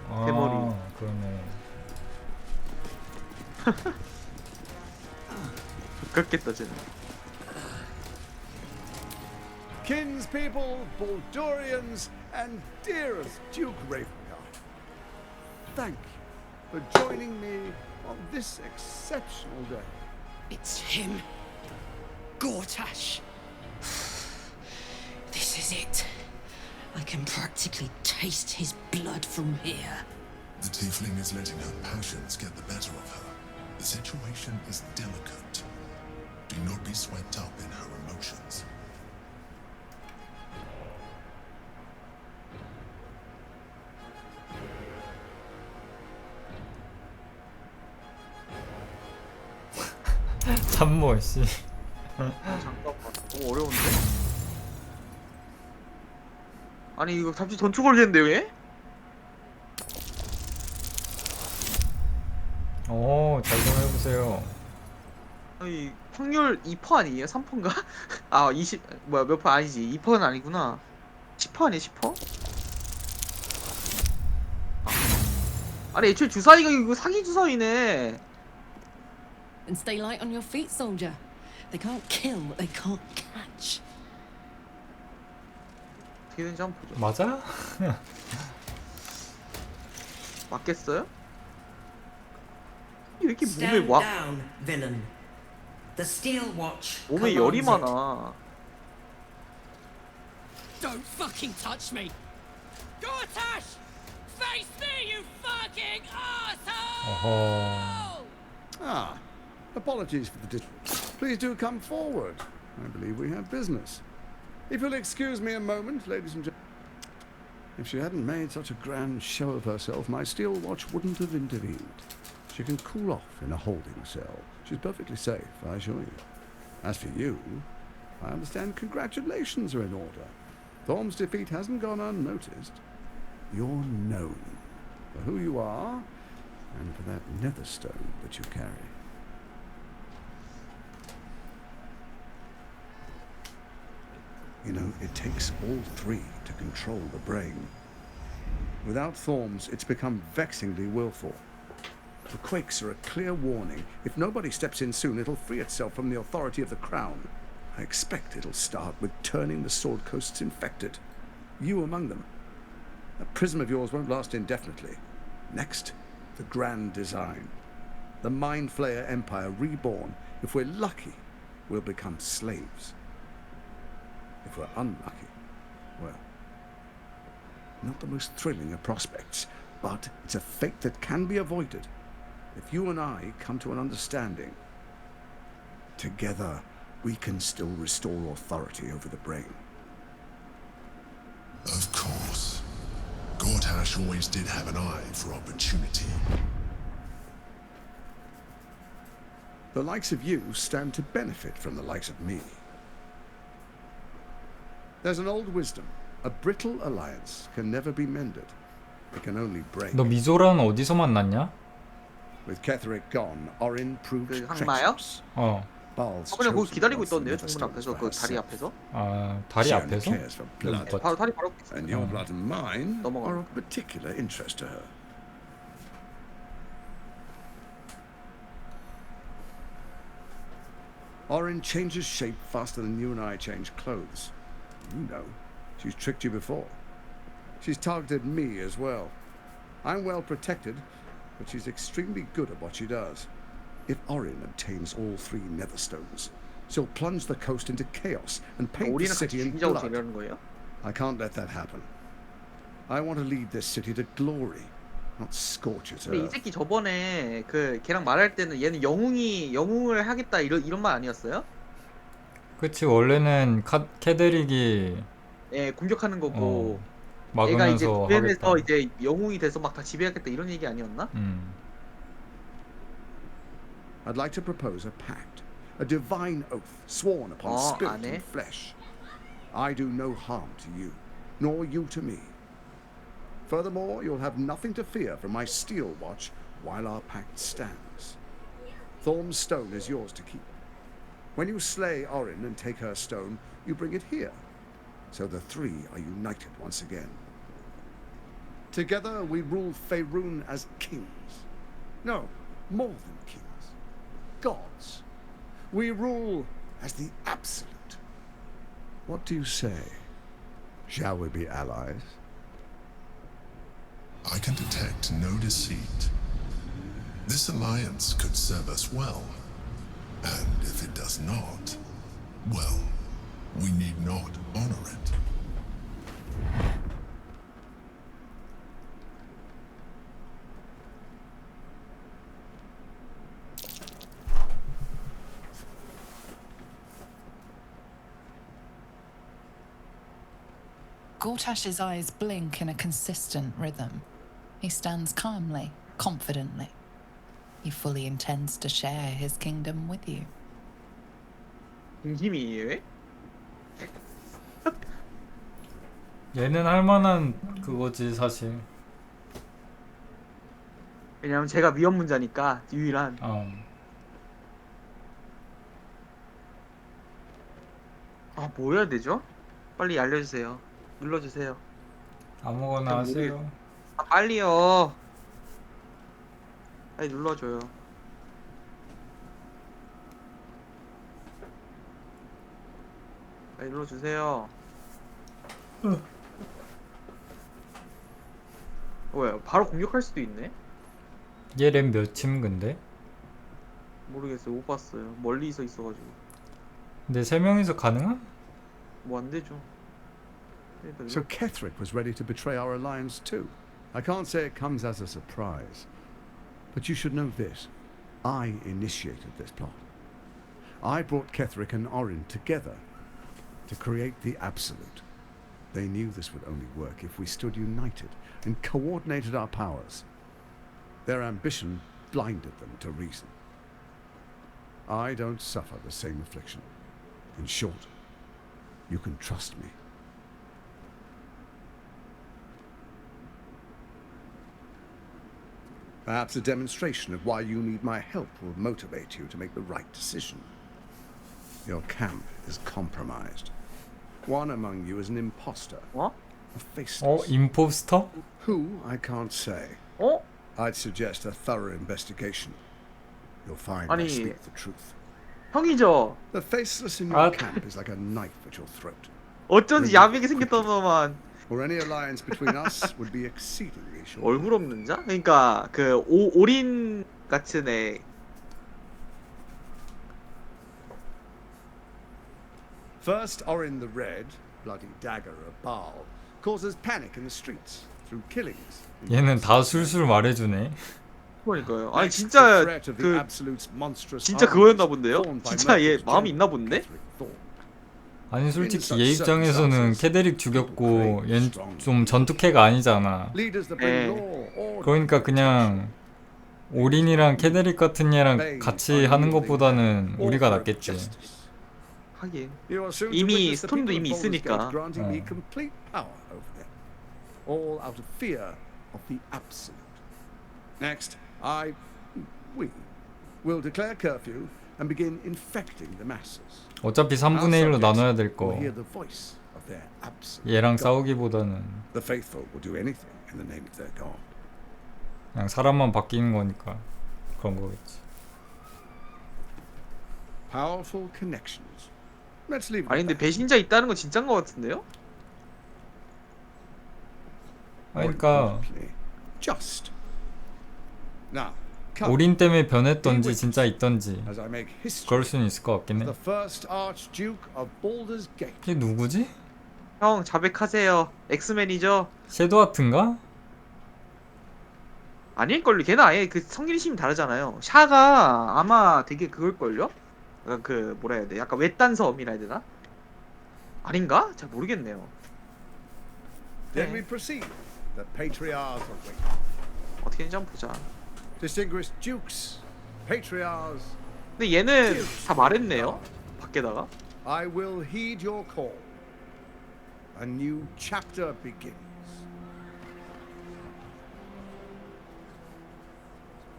아, 대머리. 그러네. 가깝겠다 쟤는. Kinspeople, Baldurians, and dearest Duke Ravengard, thank you for joining me on this exceptional day. It's him. Gortash. This is it. I can practically taste his blood from here. The tiefling is letting her passions get the better of her. The situation is delicate. Do not be swept up in her emotions. 참모 씨. 잠깐만. 너무 어려운데? 아니 이거 잠시 전투 걸리는데 왜? 잘 좀 해보세요. 아니 확률 2% 아니에요? 3%인가? 아 20 뭐야 몇 퍼 아니지 2%는 아니구나. 10% 아니야 10%? 아니 애초에 주사위가 이거 사기 주사위네. And stay light on your feet, soldier. They can't kill what they can't catch. 어떻게 되는지 한번 보죠. 맞아? 맞겠어요? 왜 이렇게 몸에 Stand 와 down, villain. The Steel Watch 몸에 열이 commands it. 많아. Don't fucking touch me! Gortash! Face me, you fucking asshole! Ah, apologies for the Please do come forward. I believe we have business. If you'll excuse me a moment, ladies and gentlemen. If she hadn't made such a grand show of herself, my steel watch wouldn't have intervened. She can cool off in a holding cell. She's perfectly safe, I assure you. As for you, I understand congratulations are in order. Thorm's defeat hasn't gone unnoticed. You're known for who you are and for that netherstone that you carry. You know, it takes all three to control the brain. Without Thorms, it's become vexingly willful. The quakes are a clear warning. If nobody steps in soon, it'll free itself from the authority of the crown. I expect it'll start with turning the Sword Coasts infected. You among them. That prism of yours won't last indefinitely. Next, the grand design. The Mind Flayer Empire reborn. If we're lucky, we'll become slaves. If we're unlucky, well, not the most thrilling of prospects, but it's a fate that can be avoided if you and I come to an understanding. Together, we can still restore authority over the brain. Of course. Gortash always did have an eye for opportunity. The likes of you stand to benefit from the likes of me. There's an old wisdom. A brittle alliance can never be mended. It can only break. 너 미조라는 어디서 만났냐? With Ketheric gone, Orin proved 그 항마요? treacherous. 그냥 거기 기다리고 있던데요 정문 앞에서 그 다리 앞에서. 아 다리 앞에서? 바로 다리 바로 앞에 And your blood and mine 넘어가. are of particular interest to her. Orin changes shape faster than you and I change clothes. You know, she's tricked you before. She's targeted me as well. I'm well protected, but she's extremely good at what she does. If Orin obtains all three netherstones, she'll plunge the coast into chaos and paint the city in blood. I can't let that happen. I want to lead this city to glory, not scorch its 근데 이 earth. 새끼 저번에 그 걔랑 말할 때는 얘는 영웅을 하겠다 이런 말 아니었어요? 그치 원래는 캐데릭이 예 공격하는 거고 막으면서 얘가 이제 구현해서 하겠다. 이제 영웅이 돼서 막 다 지배하겠다 이런 얘기 아니었나? I'd like to propose a pact, a divine oath sworn upon spirit 안 해? and flesh. I do no harm to you, nor you to me. Furthermore, you'll have nothing to fear from my steel watch while our pact stands. Thorm's stone is yours to keep. When you slay Orin and take her stone, you bring it here, so the three are united once again. Together we rule Faerun as kings. No, more than kings. Gods. We rule as the absolute. What do you say? Shall we be allies? I can detect no deceit. This alliance could serve us well. And if it does not, well, we need not honor it. Gortash's eyes blink in a consistent rhythm. He stands calmly, confidently. He fully intends to share his kingdom with you. 힘이에요? 얘는 할만한 그거지 사실. 왜냐면 제가 위험문자니까 유일한. 아, 뭐 해야 되죠? 빨리 알려주세요. 눌러주세요. 아무거나 전 하세요. 아, 빨리요. 빨리 눌러줘요. 빨리 눌러주세요. 뭐야? 바로 공격할 수도 있네? 얘 램 몇침 근데? 모르겠어요. 못 봤어요. 멀리서 있어가지고. 근데 3명이서 가능함? 뭐 안 되죠. So Ketherick was ready to betray our alliance too. I can't say it comes as a surprise. But you should know this. I initiated this plot. I brought Ketherick and Orin together to create the Absolute. They knew this would only work if we stood united and coordinated our powers. Their ambition blinded them to reason. I don't suffer the same affliction. In short, you can trust me. Perhaps a demonstration of why you need my help will motivate you to make the right decision. Your camp is compromised. One among you is an imposter. What? A faceless. 임포스터? Who, I can't say. Oh? I'd suggest a thorough investigation. You'll find I 아니, speak the truth. 형이죠? The faceless in your camp is like a knife at your throat. 어쩐지 야비게 생겼더만. Or any alliance between us would be exceedingly short. 얼굴 없는 자? 그러니까 그 올인 같은 애. First, Orin the Red, bloody dagger of Baal, causes panic in the streets through killings. 얘는 다 술술 말해주네. 그러니까요. 아니 진짜 그 진짜 그거였나 본데요? 진짜 얘 마음이 있나 본데? 아니 솔직히 얘 입장에서는 캐데릭 죽였고 얘는 좀 전투캐가 아니잖아. 그러니까 그냥 오린이랑 캐데릭 같은 얘랑 같이 하는 것보다는 우리가 낫겠지. 하긴 이미 스톤도 이미 있으니까. All out of fear of the absolute. Next, we will declare curfew and begin infecting the masses. 어차피 3분의 1로 나눠야 될 거. 얘랑 싸우기보다는 The faithful will do anything in the name of their god. 그냥 사람만 바뀌는 거니까 그런 거겠지. Powerful connections. Let's leave. 아니 근데 배신자 있다는 건 진짜인 것 같은데요? 그러니까 Just. Now, 오린 때문에 변했던지 진짜 있던지 그럴 수는 있을 것 같긴 해. The first Archduke of Baldur's Gate. 이게 누구지? 형 자백하세요. 엑스맨이죠? 섀도하트인가? 아닐걸요. 걔는 아예 그 성인심이 다르잖아요. 샤가 아마 되게 그걸걸요? 약간 그 뭐라 해야 돼? 약간 외딴 섬이라 해야 되나? 아닌가? 잘 모르겠네요. Then we proceed. The patriarchs of wait. 어떻게 했는지 한번 보자. Distinguished dukes, patriarchs. 근데 얘는 다 말했네요. 밖에다가. I will heed your call. A new chapter begins.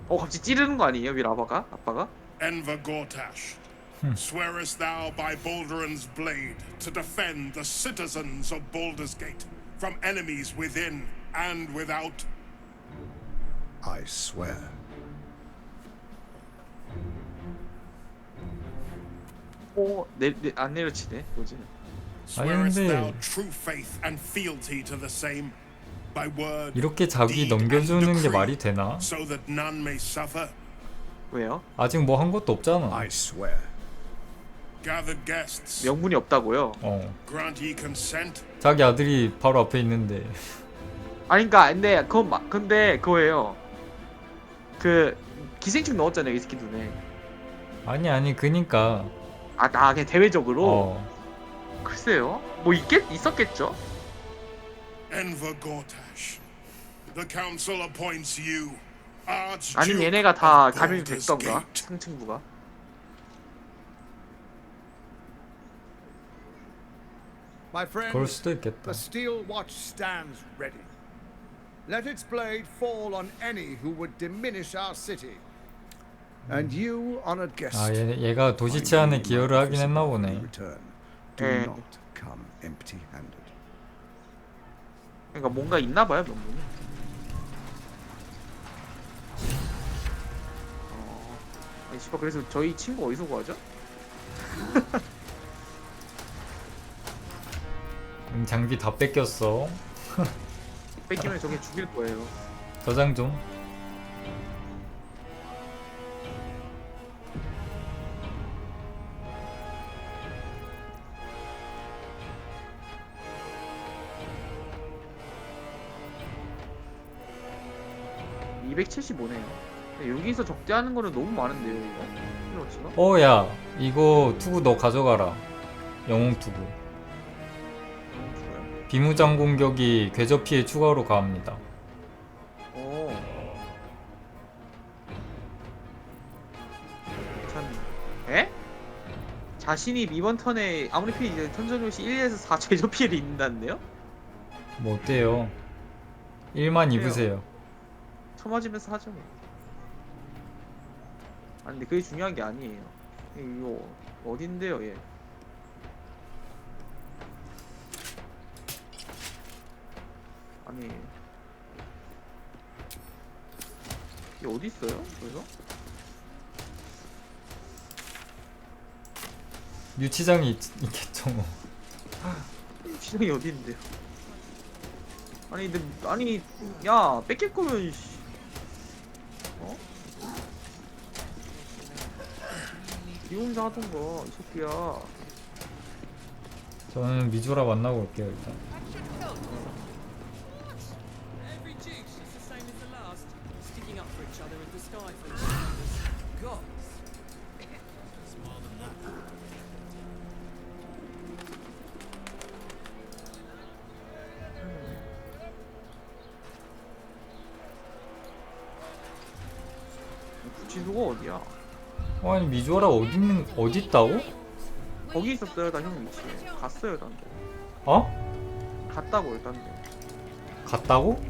갑자기 찌르는 거 아니에요? 위라바가? 아빠가? Enver Gortash, swearest thou by Balduran's blade to defend the citizens of Baldur's Gate from enemies within and without? I swear. 안 내려치네. 뭐지? Swearest thou true faith and fealty to the same by word, 이렇게 자기 deed, and 넘겨주는 게 decree, 말이 되나? so that none may suffer? 왜요? 아직 뭐 한 것도 없잖아. I swear. Gathered guests, 명분이 없다고요? grant ye consent? 자기 아들이 바로 앞에 있는데. 아니 그니까 근데 그거예요. 그 기생충 넣었잖아요. 이 새끼 눈에. 아니 그니까. 나 그냥 대외적으로. 글쎄요. 뭐 있었겠죠? Enver Gortash, the council appoints you Archduke 아니면 얘네가 다 of 감염이 Baldur's 됐던가? Gate. 상층부가. My 그럴 friends, 수도 있겠다. the steel watch stands ready. Let its blade fall on any who would diminish our city. And you, honored guest, 아, 얘가 도시 치안에 기여를 하긴 했나 보네. do 예. not come empty-handed. 그러니까 뭔가 있나 봐요, 명분이. 아니 씨발 그래서 저희 친구 어디서 구하죠? 장비 다 뺏겼어. 뺏기면 저게 죽일 거예요. 저장 좀. (275네요) 여기서 적대하는 거는 너무 많은데요 이거? 필요치가? 야 이거 투구 너 가져가라. 영웅 투구. 비무장 공격이 궤적 피해 추가로 가합니다. 오. 에? 자신이 이번 턴에 아무리 피해 이제 천전용시 1에서 4 최저 피해를 입는다는데요? 뭐 어때요? 1만 입으세요. 쳐맞으면서 하죠 뭐. 아니 근데 그게 중요한 게 아니에요. 이거 어딘데요 얘? 아니 얘 어디 있어요? 그래서? 유치장이 있겠죠 뭐. 유치장이 어디 있는데요? 아니 근데 아니 야 뺏길 거면 씨. 어? 니 혼자 하던가 이 새끼야. 저는 미조라 만나고 올게요 일단. Every juice is the same as the last. Sticking up for each other in the sky for the gods. It's more than that. 구치소가 어디야? 아니 미조라 어디 있다고? 거기 있었어요 나 형 위치에. 갔어요 딴 데. 어? 갔다고요 딴 데. 갔다고?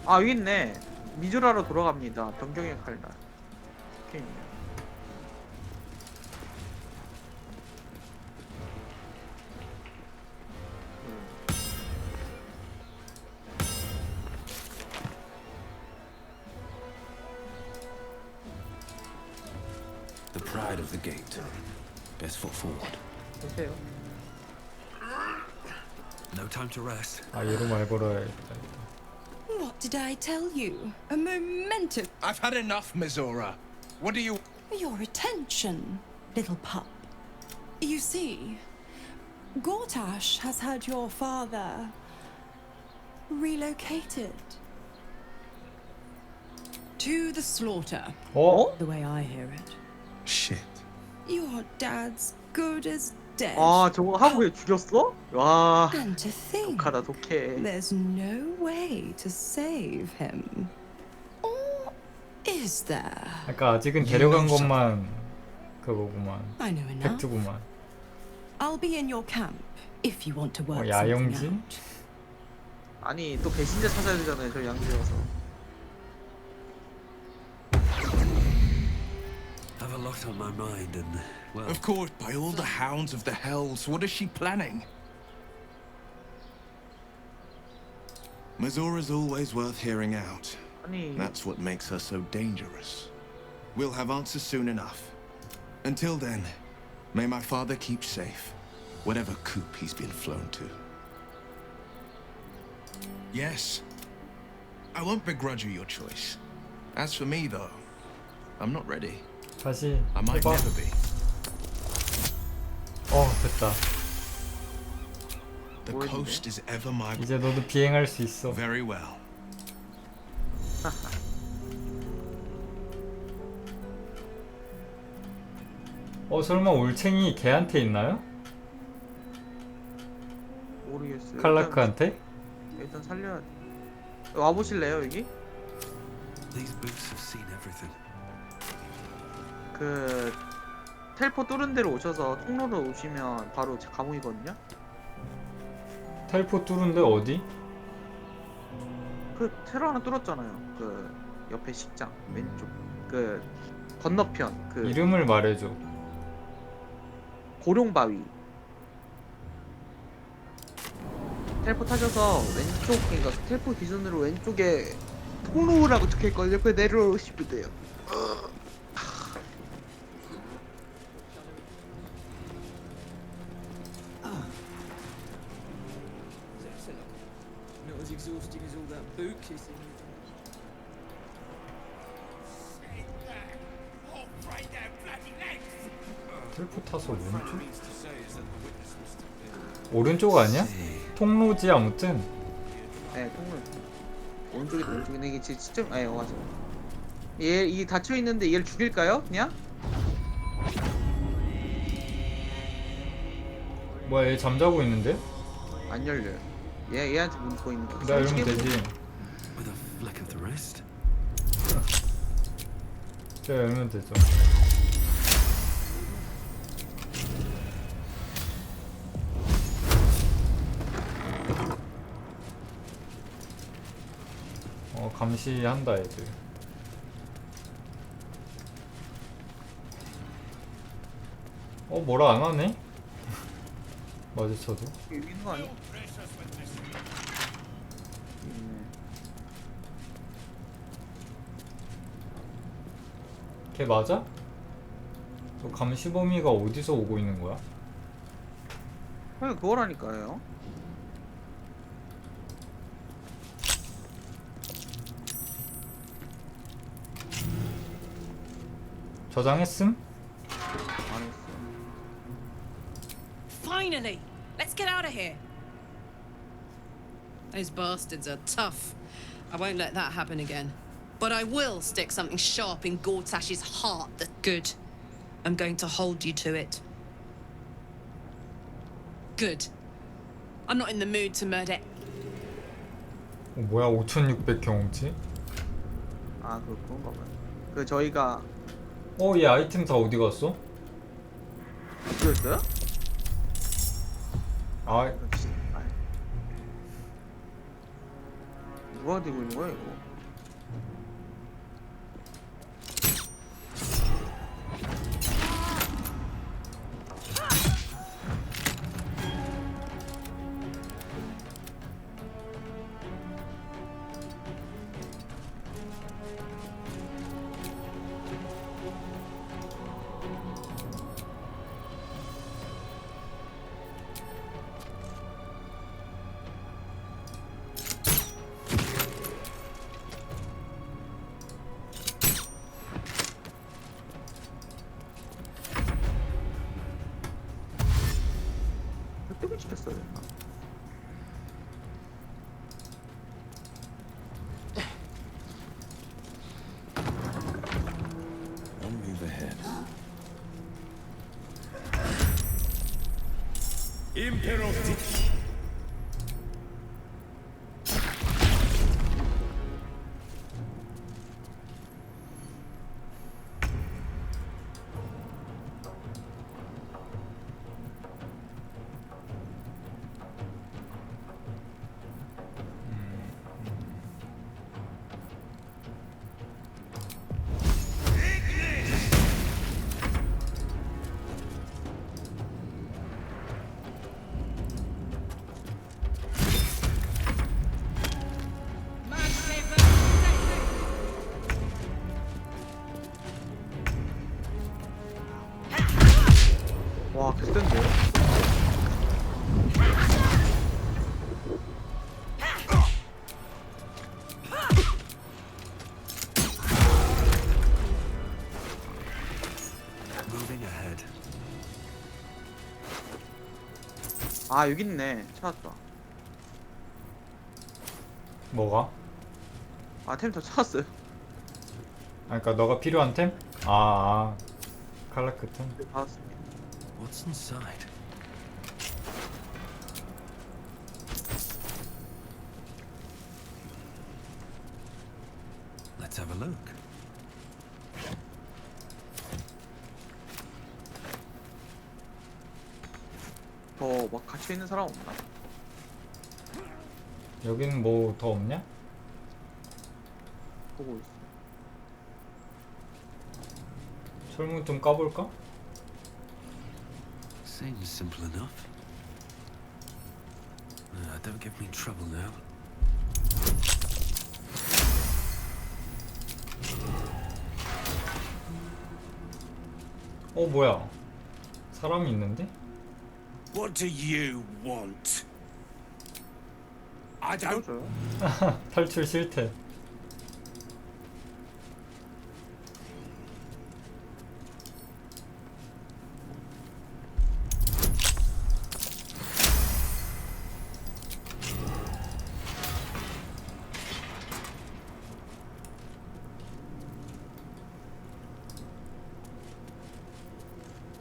아 여기 있네. 미조라로 돌아갑니다. 변경의 칼날. 이렇게 있네. The pride of the gate. Best foot forward. 보세요. No time to rest. 아 얘로 말 걸어야겠다. What did I tell you? A momentous... I've had enough, Mizora. What do you... Your attention, little pup. You see, Gortash has had your father relocated to the slaughter. Oh? The way I hear it. Shit. Your dad's good as dead. 아 저거 하고 왜 죽였어? 와. And to think 독하다 독해. there's no way to save him. Or is there? 아까 아직은 데려간 것만 그거구만. I know enough. 팩트구만. I'll be in your camp if you want to work something 야영지? out. 아니 또 배신자 찾아야 되잖아요 저 양지여서. I've a lot on my mind and, well... Of course, by all the hounds of the hells, what is she planning? Mizora's always worth hearing out. 아니 That's what makes her so dangerous. We'll have answers soon enough. Until then, may my father keep safe, whatever coop he's been flown to. Yes. I won't begrudge you your choice. As for me, though, I'm not ready. 다시 I might 해봐. never be. 됐다. The coast is ever my... 이제 너도 비행할 수 있어. Very well. 설마 올챙이 걔한테 있나요? 모르겠어요. 칼라크한테? 일단 살려. 와보실래요 여기? These boots have seen everything. 그 텔포 뚫은 데로 오셔서 통로로 오시면 바로 제 감옥이거든요. 텔포 뚫은데 어디? 그 테러 하나 뚫었잖아요. 그 옆에 식장 왼쪽 그 건너편 그 이름을 말해줘. 고룡바위. 텔포 타셔서 왼쪽 그러니까 텔포 기준으로 왼쪽에 통로라고 적혀있거든요. 그 내려오시면 돼요. Not as exhausting as all that boot kissing. 텔포 타서 왼쪽? 오른쪽 아니야? 통로지 아무튼. 네, 통로. 오른쪽이다 왼쪽이네. 이게 진짜 아 맞아. 얘 이 닫혀 있는데 얘를 죽일까요? 그냥? 뭐야 얘 잠자고 있는데? 안 열려요. 얘한테 문 거 있는 거. 나 이러면 되지. With a flick of the wrist. 제가 열면 되죠. 감시한다 애들. 뭐라 안 하네? 마주쳐도. 여기 있는 거 아니야? 걔 맞아? 저 감시 범위가 어디서 오고 있는 거야? 그냥 그거라니까요. 저장했음? 안 했어. Finally! Let's get out of here. Those bastards are tough. I won't let that happen again. But I will stick something sharp in Gortash's heart that's good. I'm going to hold you to it. Good. I'm not in the mood to murder. 뭐야 5600 경험치? 아 그런가 봐요. 그 저희가 얘 아이템 다 어디 갔어? 그랬어요? 아 누가 들고 있는 거야 이거? 떼고 시켰어야 됐나? One move ahead. 임페로티. 와 개센데? Moving ahead. 아 여기 있네. 찾았다. 뭐가? 아 템 다 찾았어요. 그러니까 너가 필요한 템? 칼라크 템? 받았습니다. What's inside? Let's have a look. 더 막 갇혀 있는 사람 없나? 여기는 뭐 더 없냐? 보고 있어. 철문 좀 까볼까? Seems simple enough. Don't give me trouble now. 뭐야? 사람이 있는데? What do you want? I don't. 탈출 실패.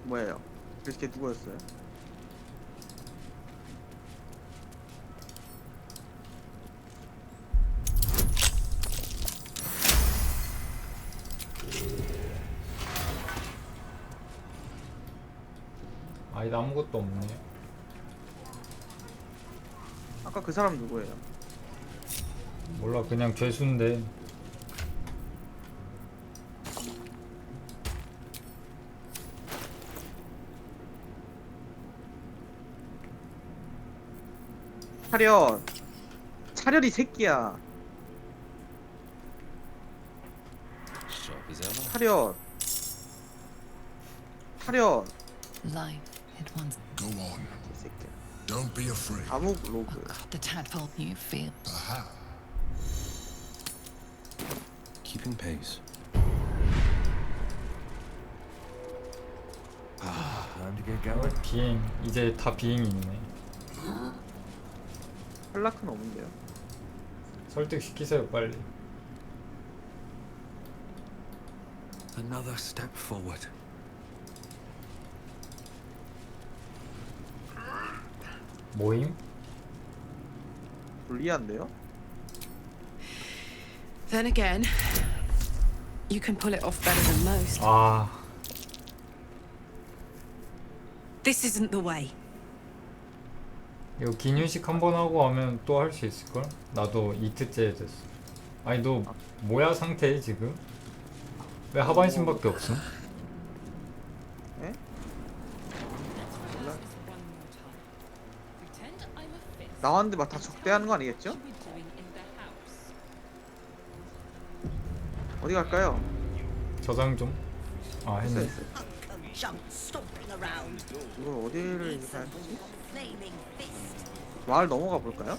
뭐예요? 그래서 걔 누구였어요? 아니 아무것도 없네. 아까 그 사람 누구예요? 몰라 그냥 죄수인데. 차렷! 차렷이 새끼야. Sharp as ever. 차렷. 차렷. Life, it once. Go on. Don't be afraid. 암흑 로그. The tadpole you feel. Perhaps. Keeping pace. Time to get going. 비행 이제 다 비행이 있네. 탈락은 없는데요. 설득시키세요 빨리. Another step forward. 모임? 불리한데요? Then again, you can pull it off better than most. 아 This isn't the way. 이거 긴 휴식 한 번 하고 하면 또 할 수 있을걸? 나도 이틀째 됐어. 아니 너 뭐야 상태 지금? 왜 하반신밖에 없음? 에? 나왔는데 막 다 적대하는 거 아니겠죠? 어디 갈까요? 저장 좀. 아 했네. 이걸 어디를 가야 되지? 마을 넘어가 볼까요?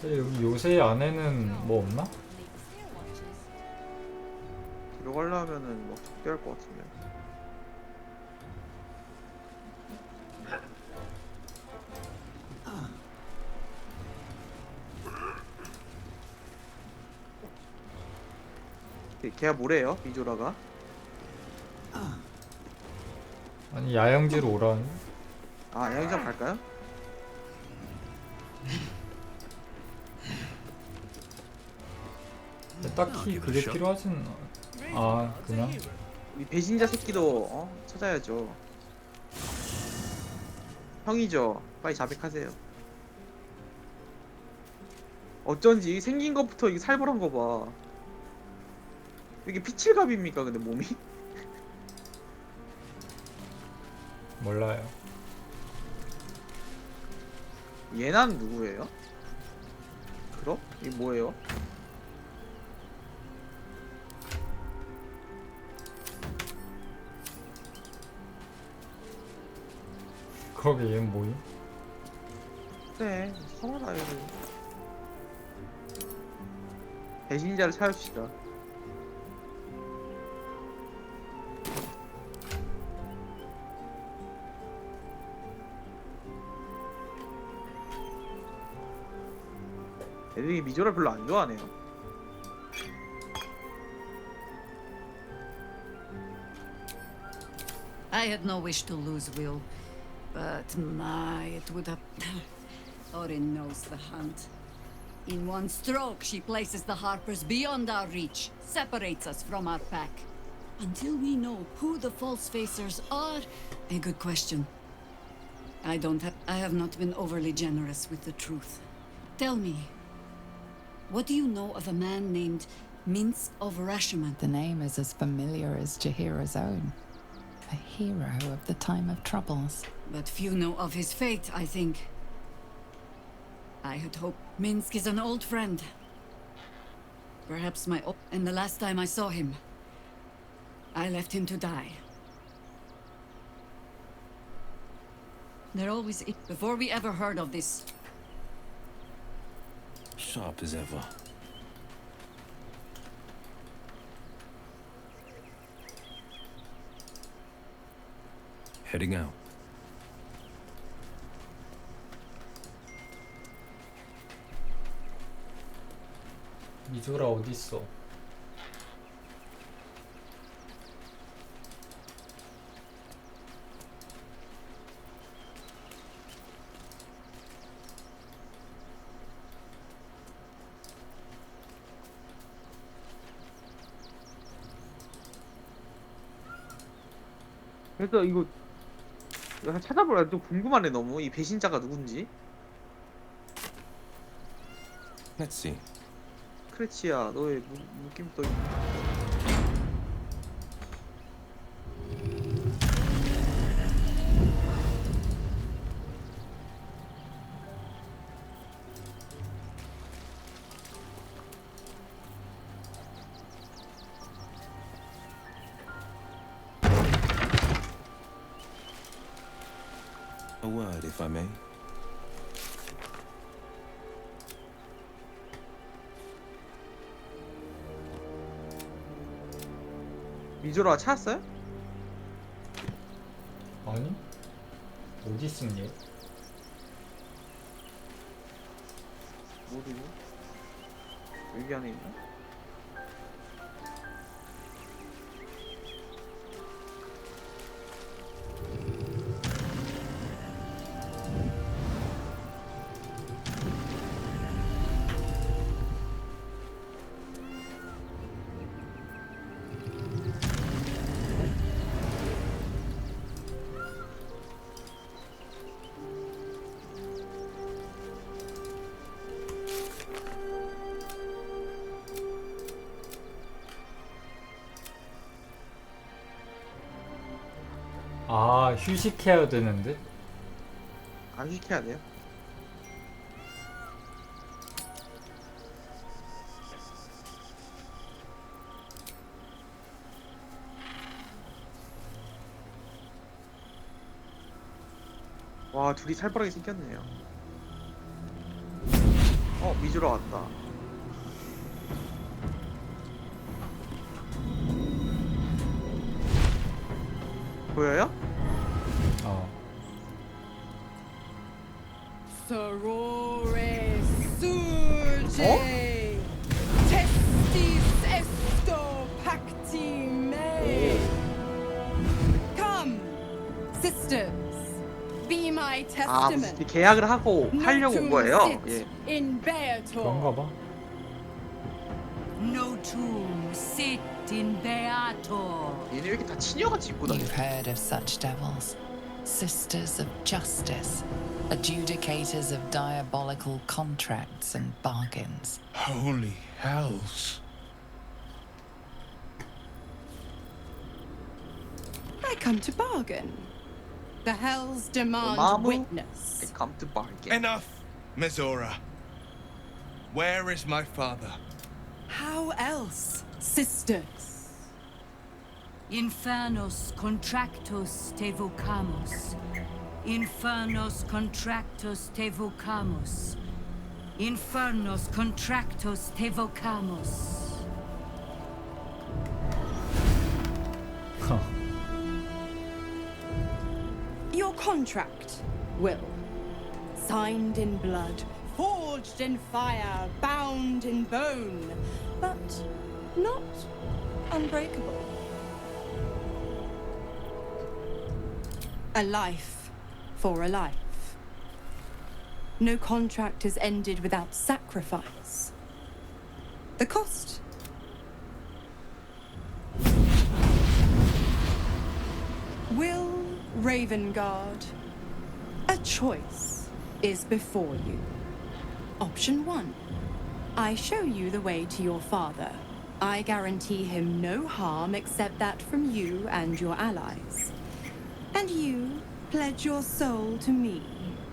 여기 요새 안에는 뭐 없나? 들어가려면은 뭐 적대할 것 같은데. 걔가 뭐래요? 미조라가? 아니 야영지로 오라니? 아 야영장 갈까요? 딱히 그게 필요하진 그냥 우리 배신자 새끼도 찾아야죠. 형이죠. 빨리 자백하세요. 어쩐지 생긴 것부터 이게 살벌한 거 봐. 이게 피칠갑입니까 근데 몸이? 몰라요. 얘는 누구예요? 그럼? 이게 뭐예요? 그러게 얘는 뭐임? 그래 성하다 얘들. 배신자를 찾읍시다. 애들이 미조를 별로 안 좋아하네요. I had no wish to lose Will, but my, it would have... Orin knows the hunt. In one stroke, she places the Harpers beyond our reach, separates us from our pack. Until we know who the false facers are, a good question. I have not been overly generous with the truth. Tell me, what do you know of a man named Minsk of Rashomon? The name is as familiar as Jahira's own. A hero of the time of troubles. But few know of his fate, I think. I had hoped. Minsk is an old friend. Perhaps and the last time I saw him, I left him to die. There always is. Before we ever heard of this. Sharp as ever. Heading out. 미조라 어딨어? 그래서 이거 찾아보라. 좀 궁금하네 너무 이 배신자가 누군지. Let's see. 크레치야 너의 묶임돌. A word, if I may. 미조라 찾았어요? 아니? 어디 있니? 어디니? 여기 안에 있나? 아, 휴식해야 되는데? 안 휴식해야 돼요? 와 둘이 살벌하게 생겼네요. 미주라 왔다. 보여요? Sorore surge testis esto pacti me. Come, sisters, be my 아 testament. 무슨 계약을 하고 하려고 온 거예요? 예. In Beator. 그런가 봐. No tomb, sit in Beator. 얘네 왜 이렇게 다 치녀같이 입고 다녀? You've heard of such devils. Sisters of justice. Adjudicators of diabolical contracts and bargains. Holy hells. I come to bargain. The hells demand Mamu? witness. They come to bargain. Enough, Mizora. Where is my father? How else, sisters? Infernos contractos te vocamus. Infernos contractos te vocamus. Infernos contractos te vocamus. Your contract, Will. Signed in blood, forged in fire, bound in bone, but not unbreakable. A life for a life. No contract is ended without sacrifice. The cost? Will Ravengard, a choice is before you. Option 1. I show you the way to your father. I guarantee him no harm except that from you and your allies. And you pledge your soul to me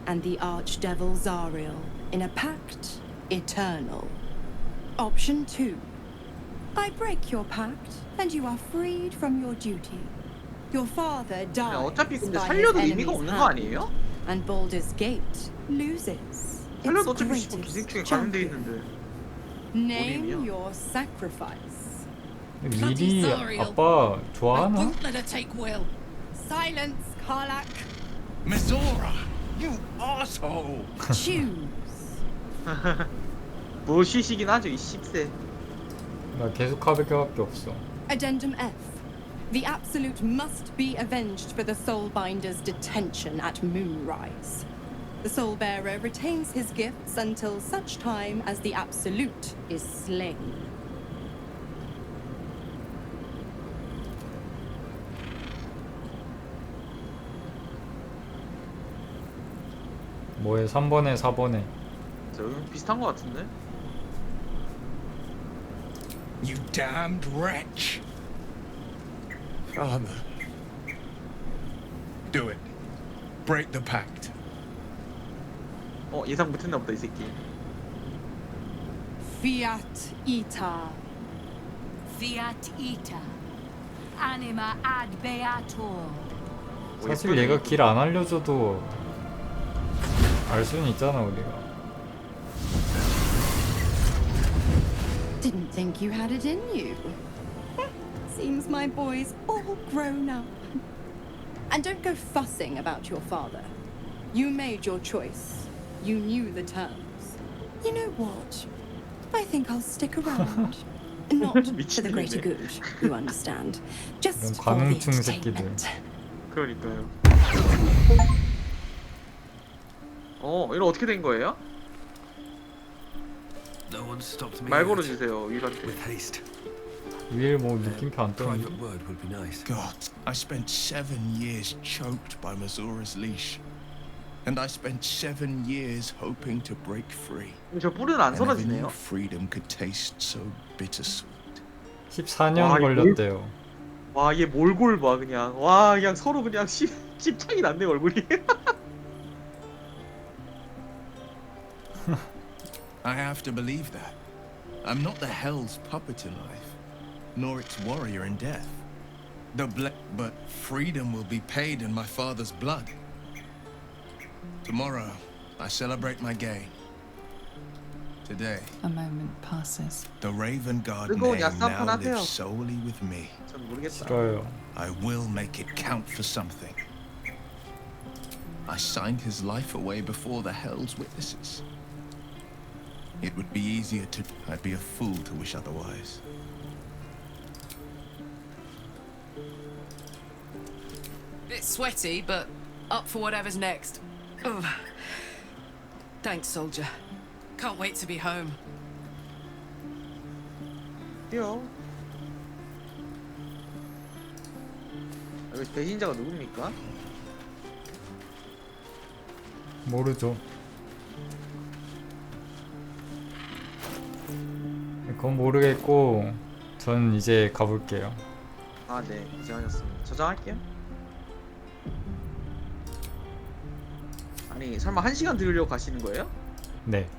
and the Archdevil Zariel in a pact eternal. Option 2. I break your pact and you are freed from your duty. Your father dies 어차피 근데 by his 살려도 의미가 enemy's 없는 거 hand, 아니에요? and Baldur's Gate loses its 살려도 어차피 씨발 greatest 기생충에 감염돼 champion. 있는데. Name 어림이야. your sacrifice. 미리 아빠 좋아하나? Won't let her take Will. Silence, Karlach. Mizora, you asshole! Choose. 뭐 쉬시긴 하죠 이 10세. 나 계속 카드밖에 없어. Addendum F. The Absolute must be avenged for the Soulbinder's detention at Moonrise. The Soulbearer retains his gifts until such time as the Absolute is slain. 뭐해 3번에 4번에. 여기 비슷한 거 같은데? You damned wretch! Father. Do it. Break the pact. 예상 못했나 보다 이 새끼. Fiat Ita. Fiat ita. Anima ad beator. 사실 얘가 길 안 알려줘도 알 수는 있잖아 우리가. Didn't think you had it in you. Seems my boy's all grown up. And don't go fussing about your father. You made your choice. You knew the terms. You know what? I think I'll stick around. Not for the greater good, you understand. Just for the 관음충 새끼들. entertainment. 그러니까요. 이거 어떻게 된 거예요? No one stopped me. 말 걸어주세요 위반대. With haste. 위에 뭐 느낌표 안 떠. Private word would be nice. God, I spent 7 years choked by Mazora's leash. And I spent 7 years hoping to break free. 저 뿔은 안 I never 썰어지네요. knew freedom could taste so bittersweet. 14년 와, 이거 걸렸대요. 와, 얘 몰골 봐 그냥. 와, 그냥 서로 그냥 씹창이 났네 얼굴이. I have to believe that. I'm not the Hell's puppet in life, nor its warrior in death. But freedom will be paid in my father's blood. Tomorrow, I celebrate my gain. Today, A moment passes. the Raven Guard 뜨거운 name 야스 한판 now 하세요. lives solely with me. 전 모르겠다. 싫어요. I will make it count for something. I signed his life away before the Hell's witnesses. It would be easier to... I'd be a fool to wish otherwise. Bit sweaty, but up for whatever's next. Ugh. Thanks, soldier. Can't wait to be home. 뛰어. 여기 배신자가 누굽니까? 모르죠. 그건 모르겠고 전 이제 가볼게요. 아, 네, 고생하셨습니다. 저장할게요. 아니, 설마 1시간 들으려고 가시는 거예요? 네.